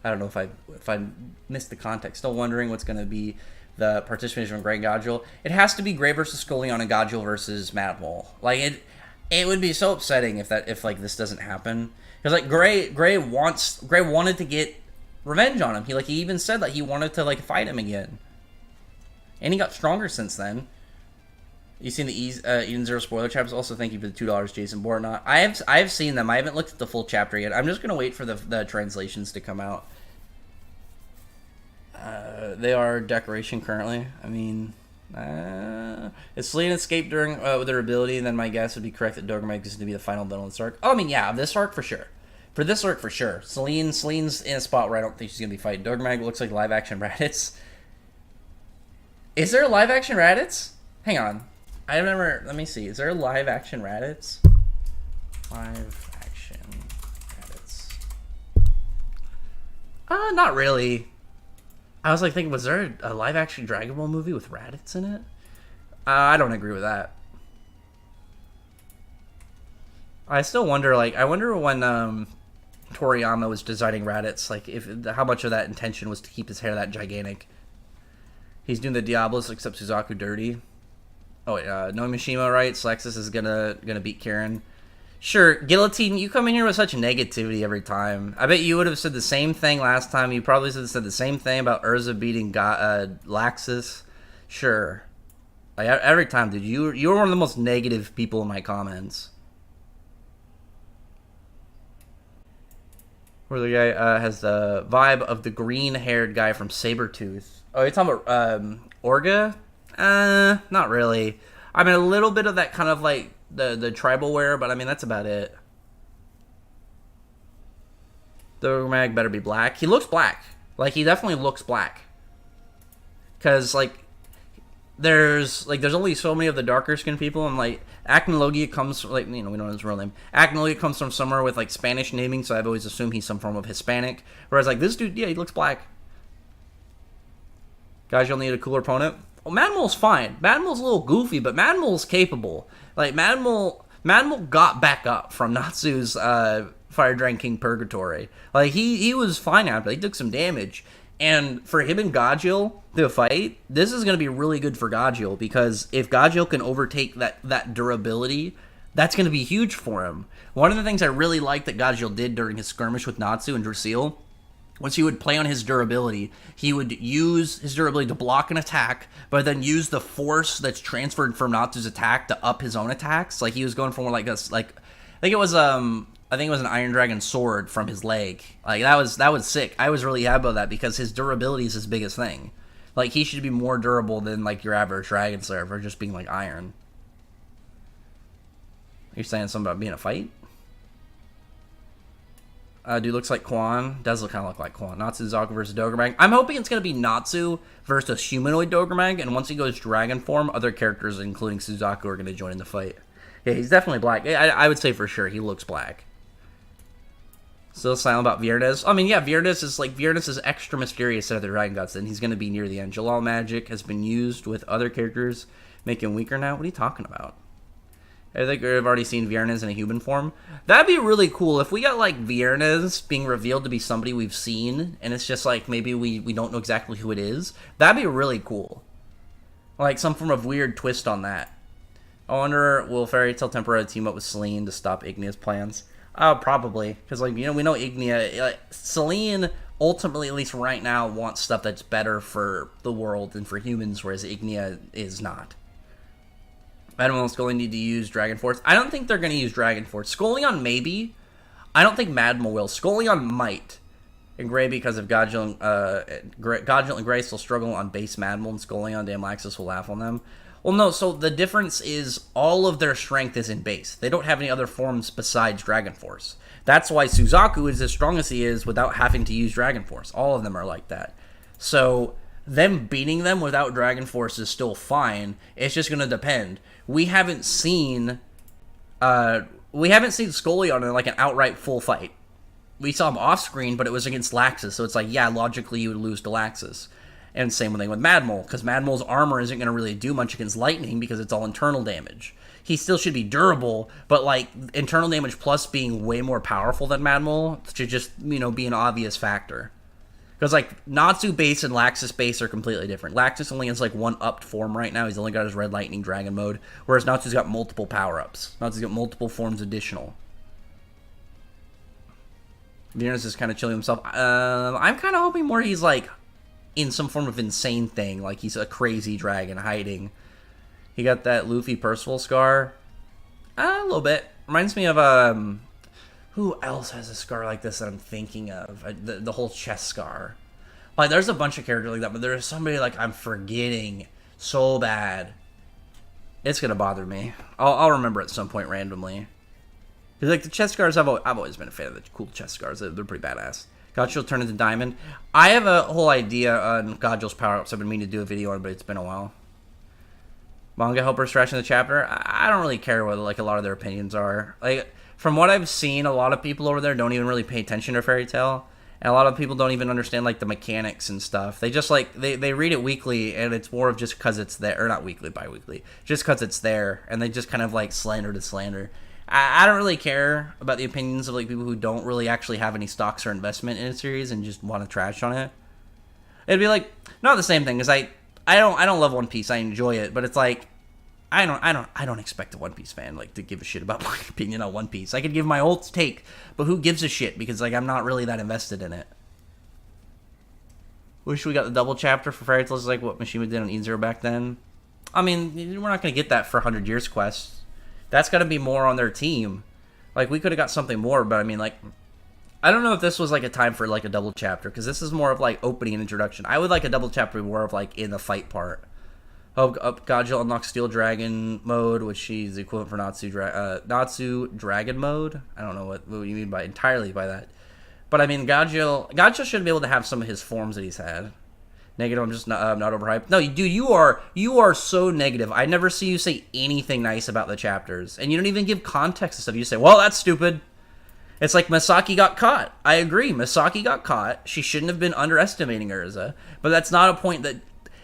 I don't know if I missed the context. Still wondering what's going to be the participation from Gray and Godriel. It has to be Gray versus Scullion and Godriel versus Mad Mole. Like it would be so upsetting if like this doesn't happen, because like Gray wanted to get revenge on him. He even said that he wanted to like fight him again, and he got stronger since then. You seen the Eden Zero spoiler chapters? Also, thank you for the $2, Jason Bortnott. I've seen them. I haven't looked at the full chapter yet. I'm just gonna wait for the translations to come out. They are decoration currently. I mean, if Selene escaped during with her ability, then my guess would be correct that Dogromag is going to be the final villain in this arc. Oh, I mean, yeah, this arc for sure. For this arc for sure. Selene's in a spot where I don't think she's going to be fighting. Dogromag looks like live action Raditz. Is there a live action Raditz? Hang on. I remember. Let me see. Is there a live action Raditz? Live action Raditz. Not really. I was like thinking, was there a live action Dragon Ball movie with Raditz in it? I don't agree with that. I still wonder, like, I wonder when Toriyama was designing Raditz, like, how much of that intention was to keep his hair that gigantic. He's doing the Diablos except Suzaku dirty. Oh wait, Nomishima writes Lexus is gonna beat Karen. Sure, Guillotine, you come in here with such negativity every time. I bet you would have said the same thing last time. You probably said the same thing about Urza beating Laxus. Sure. Like, every time, dude. You were one of the most negative people in my comments. Where the guy has the vibe of the green-haired guy from Sabretooth. Oh, you're talking about Orga? Not really. I mean, a little bit of that kind of, like, the tribal wear, but I mean, that's about it. Dogromag better be black. He looks black. Like, he definitely looks black. Because, like, there's only so many of the darker skinned people, and, like, Acnologia comes from, like, you know, we don't know his real name. Acnologia comes from somewhere with, like, Spanish naming, so I've always assumed he's some form of Hispanic. Whereas, like, this dude, yeah, he looks black. Guys, you'll need a cooler opponent. Well, Mad Mole's fine. Mad Mole's a little goofy, but Mad Mole's capable. Like, Mad Mole got back up from Natsu's Fire Dragon King Purgatory. Like, he was fine after. He took some damage. And for him and Godriel to fight, this is going to be really good for Godriel, because if Godriel can overtake that durability, that's going to be huge for him. One of the things I really liked that Godriel did during his skirmish with Natsu and Drasil, once he would play on his durability, he would use his durability to block an attack, but then use the force that's transferred from Natsu's attack to up his own attacks. Like, he was going for more like this, like, I think it was an Iron Dragon sword from his leg. Like, that was sick. I was really happy about that, because his durability is his biggest thing. Like, he should be more durable than, like, your average Dragon Slayer for just being, like, iron. You're saying something about being a fight? Dude looks like Quan. Does kind of look like Quan. Natsu Zaku versus Dogromag. I'm hoping it's going to be Natsu versus humanoid Dogromag, and once he goes dragon form, other characters, including Suzaku, are going to join in the fight. Yeah, he's definitely black. I would say for sure he looks black. Still silent about Viernes. I mean, yeah, Viernes is extra mysterious out of the Dragon Gods, and he's going to be near the end. Jalal magic has been used with other characters, making him weaker now. What are you talking about? I think we've already seen Viernes in a human form. That'd be really cool if we got, like, Viernes being revealed to be somebody we've seen, and it's just, like, maybe we don't know exactly who it is. That'd be really cool. Like some form of weird twist on that. I wonder, will Fairy Tail temporarily team up with Selene to stop Ignea's plans? Probably, because like we know Ignea, Selene ultimately, at least right now, wants stuff that's better for the world and for humans, whereas Ignea is not. I don't know if Scully need to use Dragon Force. I don't think they're going to use Dragon Force. Scullion maybe. I don't think Madmal will. Scullion might. And Gray, because of Godgil and Gray still struggle on base Madmal, and Scullion, damn Laxus will laugh on them. Well, no, so the difference is all of their strength is in base. They don't have any other forms besides Dragon Force. That's why Suzaku is as strong as he is without having to use Dragon Force. All of them are like that. So them beating them without Dragon Force is still fine. It's just going to depend. We haven't seen Scullion in like an outright full fight. We saw him off screen, but it was against Laxus, so it's like, yeah, logically you would lose to Laxus. And same thing with Madmal, because Madmal's armor isn't going to really do much against lightning because it's all internal damage. He still should be durable, but like internal damage plus being way more powerful than Madmal should just, be an obvious factor. Because like Natsu base and Laxus base are completely different. Laxus only has like one upped form right now. He's only got his Red Lightning Dragon mode, whereas Natsu's got multiple power-ups. Natsu's got multiple forms additional. Venus is kind of chilling himself. I'm kind of hoping more he's like in some form of insane thing, like he's a crazy dragon hiding. He got that Luffy Percival scar. A little bit. Reminds me of, who else has a scar like this that I'm thinking of? The whole chest scar. Like, there's a bunch of characters like that, but there's somebody, like, I'm forgetting so bad. It's gonna bother me. I'll remember at some point randomly. Because, like, the chest scars, I've always been a fan of the cool chest scars. They're pretty badass. Godchill turned into Diamond. I have a whole idea on Godchill's power-ups. I've been meaning to do a video on it, but it's been a while. Manga helpers trashing the chapter. I don't really care what like a lot of their opinions are. Like from what I've seen, a lot of people over there don't even really pay attention to Fairy Tail, and a lot of people don't even understand like the mechanics and stuff. They just like they read it weekly, and it's more of just because it's there, or not weekly, bi-weekly, just because it's there, and they just kind of like slander to slander. I don't really care about the opinions of like people who don't really actually have any stocks or investment in a series and just want to trash on it. It'd be like not the same thing, because I don't love One Piece. I enjoy it, but it's like I don't expect a One Piece fan like to give a shit about my opinion on One Piece. I could give my old take, but who gives a shit, because like I'm not really that invested in it. Wish we got the double chapter for Fairy Tail, like what Mishima did on E0 back then. I mean, we're not gonna get that for 100 Years Quest. That's got to be more on their team. Like, we could have got something more, but I mean, like, I don't know if this was, like, a time for, like, a double chapter, because this is more of, like, opening and introduction. I would like a double chapter more of, like, in the fight part. Oh, Godjill unlocks Steel Dragon mode, which she's the equivalent for Natsu Dragon mode. I don't know what you mean entirely by that. But, I mean, Godjill should be able to have some of his forms that he's had. Negative, I'm just not overhyped. No, dude, you are so negative. I never see you say anything nice about the chapters. And you don't even give context to stuff. You just say, well, that's stupid. It's like Misaki got caught. I agree. Misaki got caught. She shouldn't have been underestimating Urza. But that's not a point that...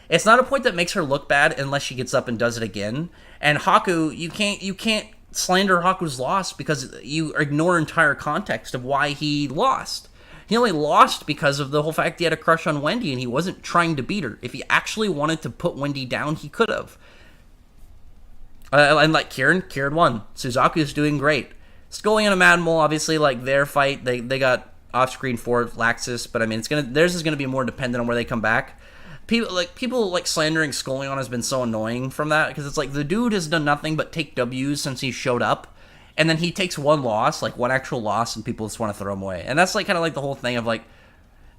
It's not a point that makes her look bad unless she gets up and does it again. And Haku, you can't slander Haku's loss because you ignore entire context of why he lost. He only lost because of the whole fact he had a crush on Wendy and he wasn't trying to beat her. If he actually wanted to put Wendy down, he could have. And like Kieran won. Suzaku's doing great. Scullion and Madmal, obviously, like their fight, they got off-screen for Laxus, but I mean, theirs is gonna be more dependent on where they come back. People slandering Scullion has been so annoying from that, because it's like the dude has done nothing but take W's since he showed up. And then he takes one loss, like one actual loss, and people just want to throw him away. And that's like kind of like the whole thing of like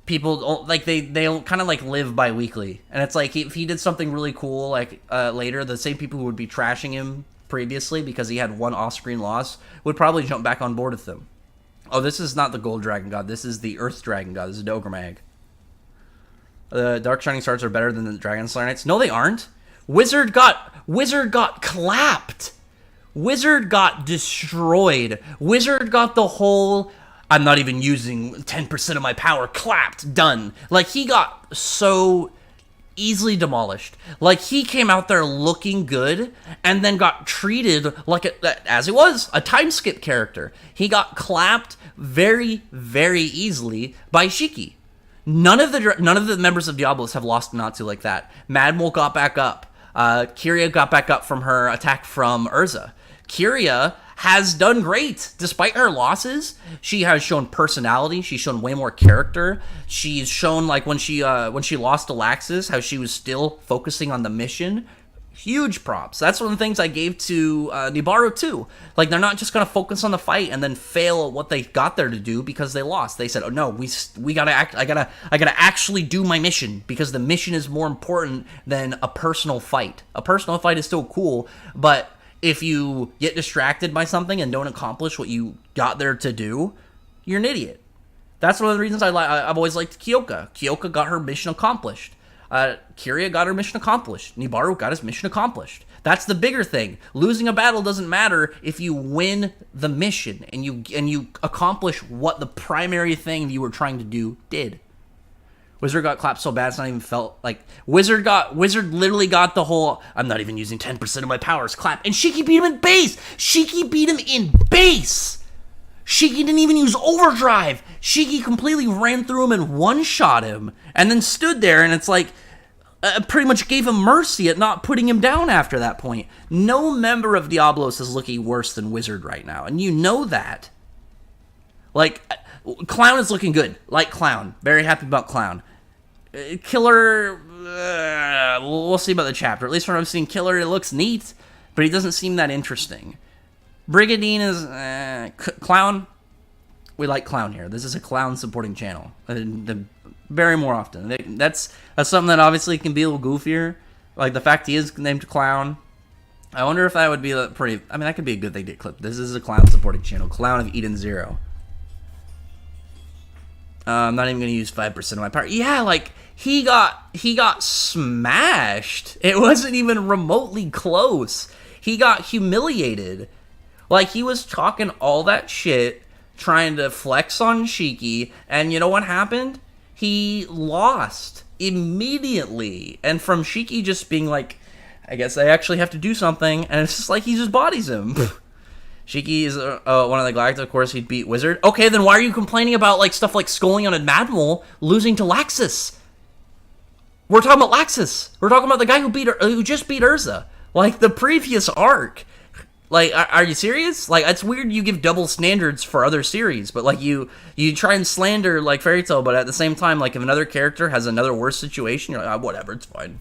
people like they kind of like live bi-weekly. And it's like if he did something really cool like later, the same people who would be trashing him previously because he had one off-screen loss would probably jump back on board with him. Oh, this is not the Gold Dragon God. This is the Earth Dragon God. This is Dogremag. The Dark Shining Stars are better than the Dragon Slayer Knights. No, they aren't. Wizard got clapped. Wizard got destroyed. Wizard got the whole, I'm not even using 10% of my power, clapped, done. Like, he got so easily demolished. Like, he came out there looking good, and then got treated like, as it was, a time skip character. He got clapped very, very easily by Shiki. None of the members of Diablos have lost Natsu like that. Madmal got back up. Kiria got back up from her attack from Urza. Kiria has done great despite her losses. She has shown personality. She's shown way more character. She's shown, like, when she lost to Laxus, how she was still focusing on the mission. Huge props. That's one of the things I gave to Nibaru too. Like, they're not just gonna focus on the fight and then fail at what they got there to do because they lost. They said, "Oh no, we gotta act. I gotta actually do my mission because the mission is more important than a personal fight. A personal fight is still cool, but if you get distracted by something and don't accomplish what you got there to do, you're an idiot." That's one of the reasons I've always liked Kyoka. Kyoka got her mission accomplished. Kiria got her mission accomplished. Nibaru got his mission accomplished. That's the bigger thing. Losing a battle doesn't matter if you win the mission and you accomplish what the primary thing you were trying to do did. Wizard got clapped so bad it's not even felt like Wizard literally got the whole "I'm not even using 10% of my powers" clap, and Shiki beat him in base. Shiki beat him in base. Shiki didn't even use overdrive. Shiki completely ran through him and one-shot him, and then stood there, and it's like, pretty much gave him mercy at not putting him down after that point. No member of Diablos is looking worse than Wizard right now, and you know that. Like, Clown is looking good. Like Clown. Very happy about Clown. Killer, we'll see about the chapter. At least when I'm seeing Killer, it looks neat, but he doesn't seem that interesting. Brigandine is Clown. We like Clown here. This is a Clown supporting channel. Very more often. That's something that obviously can be a little goofier. Like the fact he is named Clown. I wonder if that would be pretty. I mean, that could be a good thing to clip. This is a Clown supporting channel. Clown of Eden Zero. I'm not even gonna use 5% of my power. Yeah, like he got smashed. It wasn't even remotely close. He got humiliated. Like, he was talking all that shit, trying to flex on Shiki, and you know what happened? He lost immediately. And from Shiki just being like, "I guess I actually have to do something," and it's just like he just bodies him. Shiki is one of the Galactic, of course, he'd beat Wizard. Okay, then why are you complaining about, like, stuff like Scullion and Madmal losing to Laxus? We're talking about Laxus. We're talking about the guy who just beat Urza. Like, the previous arc. Like, are you serious? Like, it's weird you give double standards for other series, but, like, you try and slander, like, Fairy Tail, but at the same time, like, if another character has another worse situation, you're like, whatever, it's fine.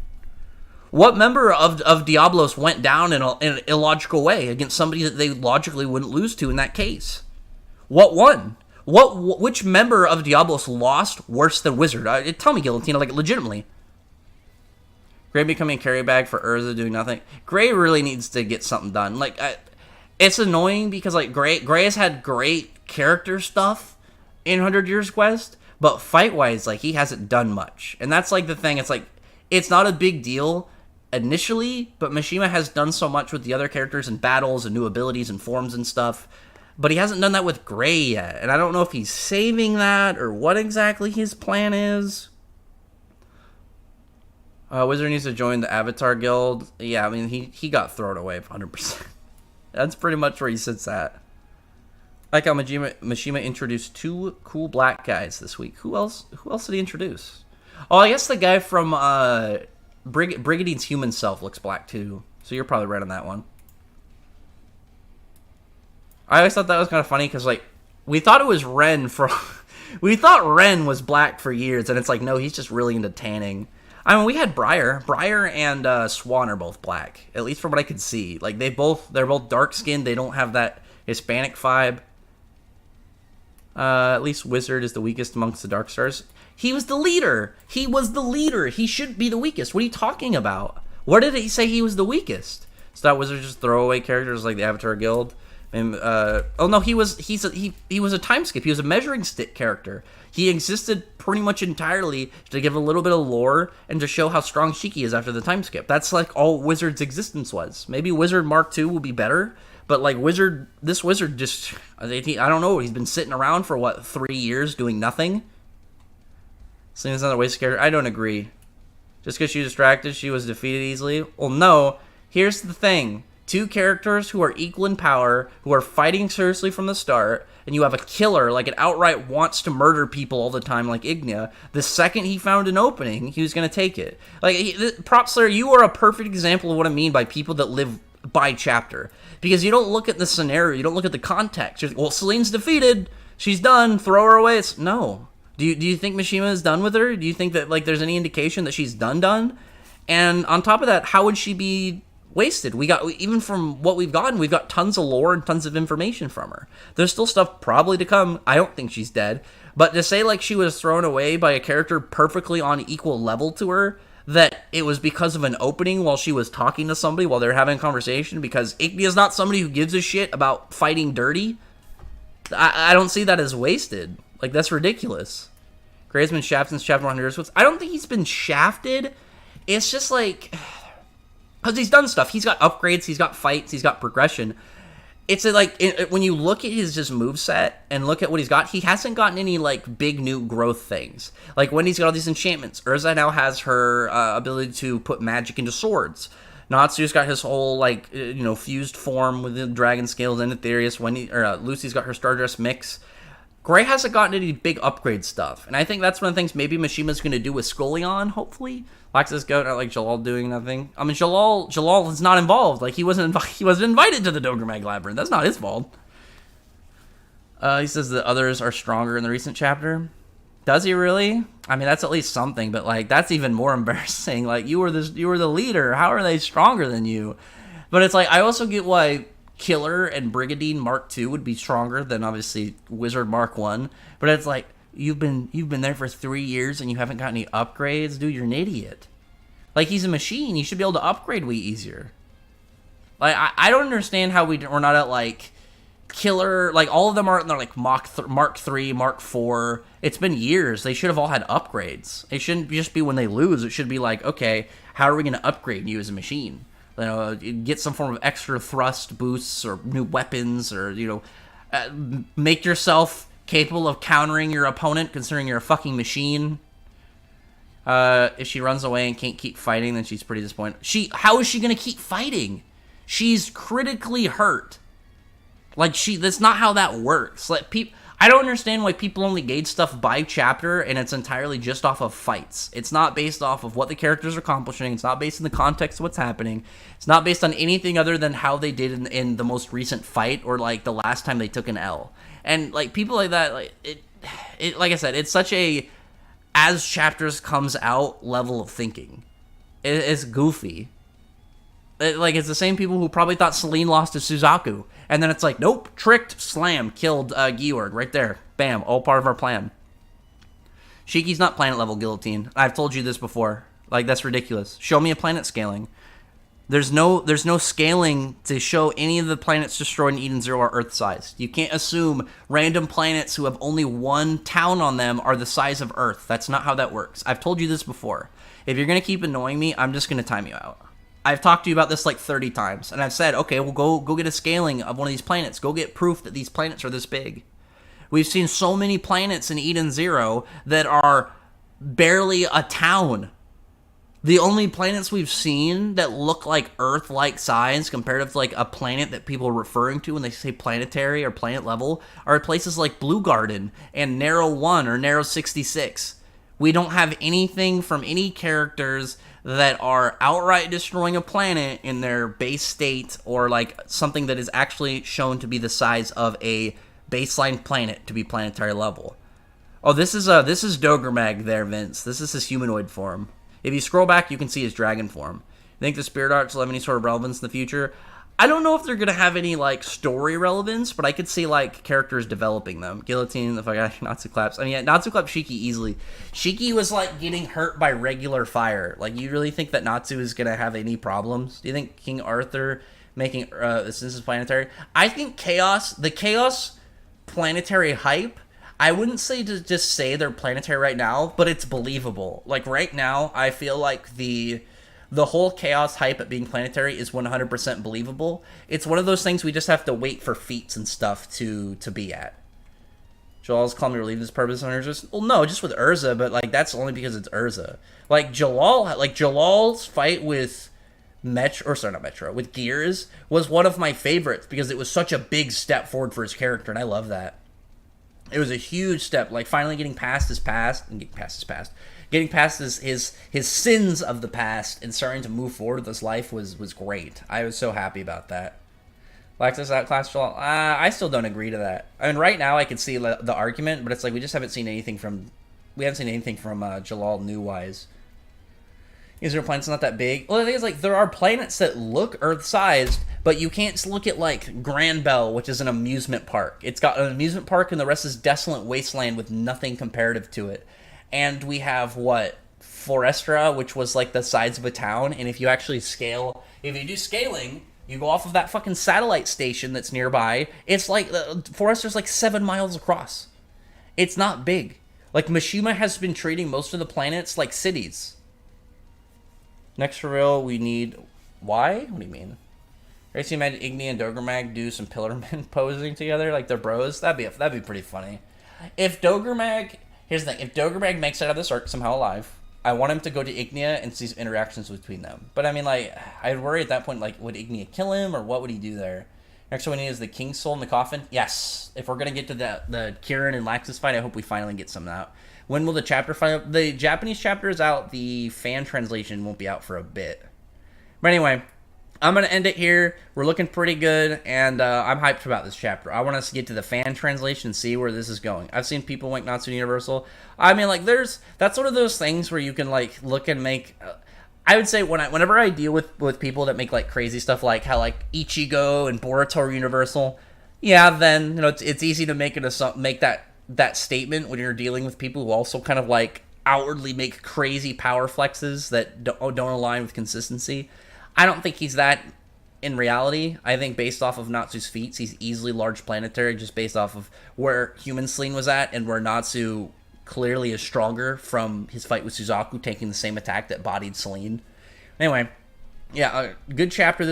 What member of Diablos went down in an illogical way against somebody that they logically wouldn't lose to in that case? What won? Which member of Diablos lost worse than Wizard? Tell me, Guillotina, like, legitimately. Gray becoming a carry bag for Urza doing nothing. Gray really needs to get something done. Like, it's annoying because, like, Gray has had great character stuff in 100 Years Quest, but fight-wise, like, he hasn't done much. And that's, like, the thing. It's, like, it's not a big deal initially, but Mishima has done so much with the other characters and battles and new abilities and forms and stuff, but he hasn't done that with Gray yet, and I don't know if he's saving that or what exactly his plan is. Wizard needs to join the Avatar Guild. Yeah, I mean, he got thrown away 100%. That's pretty much where he sits at. I like how Mishima introduced 2 cool black guys this week. Who else did he introduce? Oh, I guess the guy from Brigadine's human self looks black too. So you're probably right on that one. I always thought that was kind of funny because, like, we thought it was Ren for... we thought Ren was black for years, and it's like, no, he's just really into tanning. I mean, we had Briar. Briar and Swan are both black, at least from what I could see. Like, they're both dark-skinned. They don't have that Hispanic vibe. At least Wizard is the weakest amongst the Dark Stars. He was the leader. He was the leader. He should be the weakest. What are you talking about? Where did he say he was the weakest? So that Wizard just throwaway characters like the Avatar Guild. And, oh no, he was a time skip. He was a measuring stick character. He existed pretty much entirely to give a little bit of lore and to show how strong Shiki is after the time skip. That's like all Wizard's existence was. Maybe Wizard Mark II will be better, but like this Wizard just, I don't know, he's been sitting around for what, 3 years doing nothing? Seems another waste character. I don't agree. Just because she was distracted, she was defeated easily? Well, no. Here's the thing. two characters who are equal in power, who are fighting seriously from the start, and you have a killer, like, an outright wants to murder people all the time, like Ignia. The second he found an opening, he was going to take it. Like, Prop Slayer, you are a perfect example of what I mean by people that live by chapter. Because you don't look at the scenario, you don't look at the context. You're like, well, Celine's defeated, she's done, throw her away. No. Do you think Mishima is done with her? Do you think that, like, there's any indication that she's done? And on top of that, how would she be wasted? We got, even from what we've gotten, we've got tons of lore and tons of information from her. There's still stuff probably to come. I don't think she's dead. But to say, like, she was thrown away by a character perfectly on equal level to her, that it was because of an opening while she was talking to somebody while they're having a conversation, because Ignia is not somebody who gives a shit about fighting dirty. I don't see that as wasted. Like, that's ridiculous. Gray's been shafted since chapter 100. I don't think he's been shafted. It's just like, because he's done stuff. He's got upgrades, he's got fights, he's got progression. It's like, when you look at his just moveset and look at what he's got, he hasn't gotten any, like, big new growth things. Like, Wendy's got all these enchantments. Urza now has her ability to put magic into swords. Natsu's got his whole, like, fused form with the dragon scales and Aetherius. Lucy's got her Stardust mix. Gray hasn't gotten any big upgrade stuff. And I think that's one of the things maybe Mishima's going to do with Scullion, hopefully. Laxus Goat, not like Jalal doing nothing. I mean, Jalal is not involved. Like, he wasn't invited to the Dogromag Labyrinth. That's not his fault. He says that others are stronger in the recent chapter. Does he really? I mean, that's at least something, but, like, that's even more embarrassing. Like, you were the leader. How are they stronger than you? But it's like, I also get why Killer and Brigadine Mark II would be stronger than, obviously, Wizard Mark I. But it's like, you've been there for 3 years and you haven't got any upgrades? Dude, you're an idiot. Like, he's a machine. You should be able to upgrade way easier. Like, I don't understand how we're not at, like, Killer. Like, all of them are, they're like Mark III, Mark IV. It's been years. They should have all had upgrades. It shouldn't just be when they lose. It should be like, okay, how are we going to upgrade you as a machine? Get some form of extra thrust boosts or new weapons, or, make yourself capable of countering your opponent, considering you're a fucking machine. If she runs away and can't keep fighting, then she's pretty disappointed. How is she going to keep fighting? She's critically hurt. Like, that's not how that works. Like, I don't understand why people only gauge stuff by chapter, and it's entirely just off of fights. It's not based off of what the characters are accomplishing. It's not based in the context of what's happening. It's not based on anything other than how they did in the most recent fight, or, like, the last time they took an L. And, like, people like that, like, it like I said, it's such a as chapters comes out level of thinking. It's goofy. Like, it's the same people who probably thought Celine lost to Suzaku. And then it's like, nope, tricked, slam, killed Georg right there. Bam, all part of our plan. Shiki's not planet-level guillotine. I've told you this before. Like, that's ridiculous. Show me a planet scaling. There's no scaling to show any of the planets destroyed in Eden Zero are Earth-sized. You can't assume random planets who have only one town on them are the size of Earth. That's not how that works. I've told you this before. If you're going to keep annoying me, I'm just going to time you out. I've talked to you about this like 30 times, and I've said, okay, well, go get a scaling of one of these planets. Go get proof that these planets are this big. We've seen so many planets in Eden Zero that are barely a town. The only planets we've seen that look like Earth-like size compared to like a planet that people are referring to when they say planetary or planet level are places like Blue Garden and Narrow 1 or Narrow 66. We don't have anything from any characters that are outright destroying a planet in their base state, or like something that is actually shown to be the size of a baseline planet to be planetary level. Oh, this is Dogromag there, Vince. This is his humanoid form. If you scroll back, you can see his dragon form. I think the Spirit Arts will have any sort of relevance in the future. I don't know if they're going to have any, like, story relevance, but I could see, like, characters developing them. Guillotine, if I got Natsu Claps. I mean, yeah, Natsu Claps Shiki easily. Shiki was, like, getting hurt by regular fire. Like, you really think that Natsu is going to have any problems? Do you think King Arthur making this is planetary? I think the Chaos planetary hype, I wouldn't say to just say they're planetary right now, but it's believable. Like, right now, I feel like the whole Chaos hype at being planetary is 100% believable. It's one of those things we just have to wait for feats and stuff to be at. Jalal's calling me relieve this purpose on Urza. Well, no, just with Urza, but like that's only because it's Urza. Like Jalal's fight with Metro, or sorry, not Metro, with Gears was one of my favorites because it was such a big step forward for his character, and I love that. It was a huge step, like finally getting past his past, and getting past his sins of the past, and starting to move forward with his life was great. I was so happy about that. Lexus outclassed Jalal. I still don't agree to that. I mean, right now I can see the argument, but it's like we haven't seen anything from Jalal new wise. Is there planets not that big? Well, the thing is, like, there are planets that look Earth-sized, but you can't look at, like, Granbell, which is an amusement park. It's got an amusement park, and the rest is desolate wasteland with nothing comparative to it. And we have, what, Forestra, which was, like, the size of a town, and if you actually scale, if you do scaling, you go off of that fucking satellite station that's nearby, it's like, Forestra's like 7 miles across. It's not big. Like, Mishima has been treating most of the planets like cities. Next for real, we need... Why? What do you mean? Are you imagine Igni and Dogremag do some Pillarman posing together like they're bros? That'd be pretty funny. If Dogremag... Here's the thing. If Dogremag makes it out of this arc somehow alive, I want him to go to Ignia and see some interactions between them. But I mean, like, I'd worry at that point, like, would Ignia kill him, or what would he do there? Next one we need is the King's Soul in the coffin. Yes. If we're going to get to the Kieran and Laxus fight, I hope we finally get some out. When will the chapter final... The Japanese chapter is out. The fan translation won't be out for a bit. But anyway, I'm going to end it here. We're looking pretty good, and I'm hyped about this chapter. I want us to get to the fan translation and see where this is going. I've seen people like Natsu Universal. I mean, like, that's one of those things where you can, like, look and make... I would say whenever I deal with people that make, like, crazy stuff like how, like, Ichigo and Boruto are Universal, yeah, then, you know, it's easy to make that statement when you're dealing with people who also kind of, like, outwardly make crazy power flexes that don't align with consistency. I don't think he's that in reality. I think based off of Natsu's feats, he's easily large planetary just based off of where Human Sling was at and where Natsu clearly is stronger from his fight with Suzaku taking the same attack that bodied Selene. Anyway, yeah, a good chapter this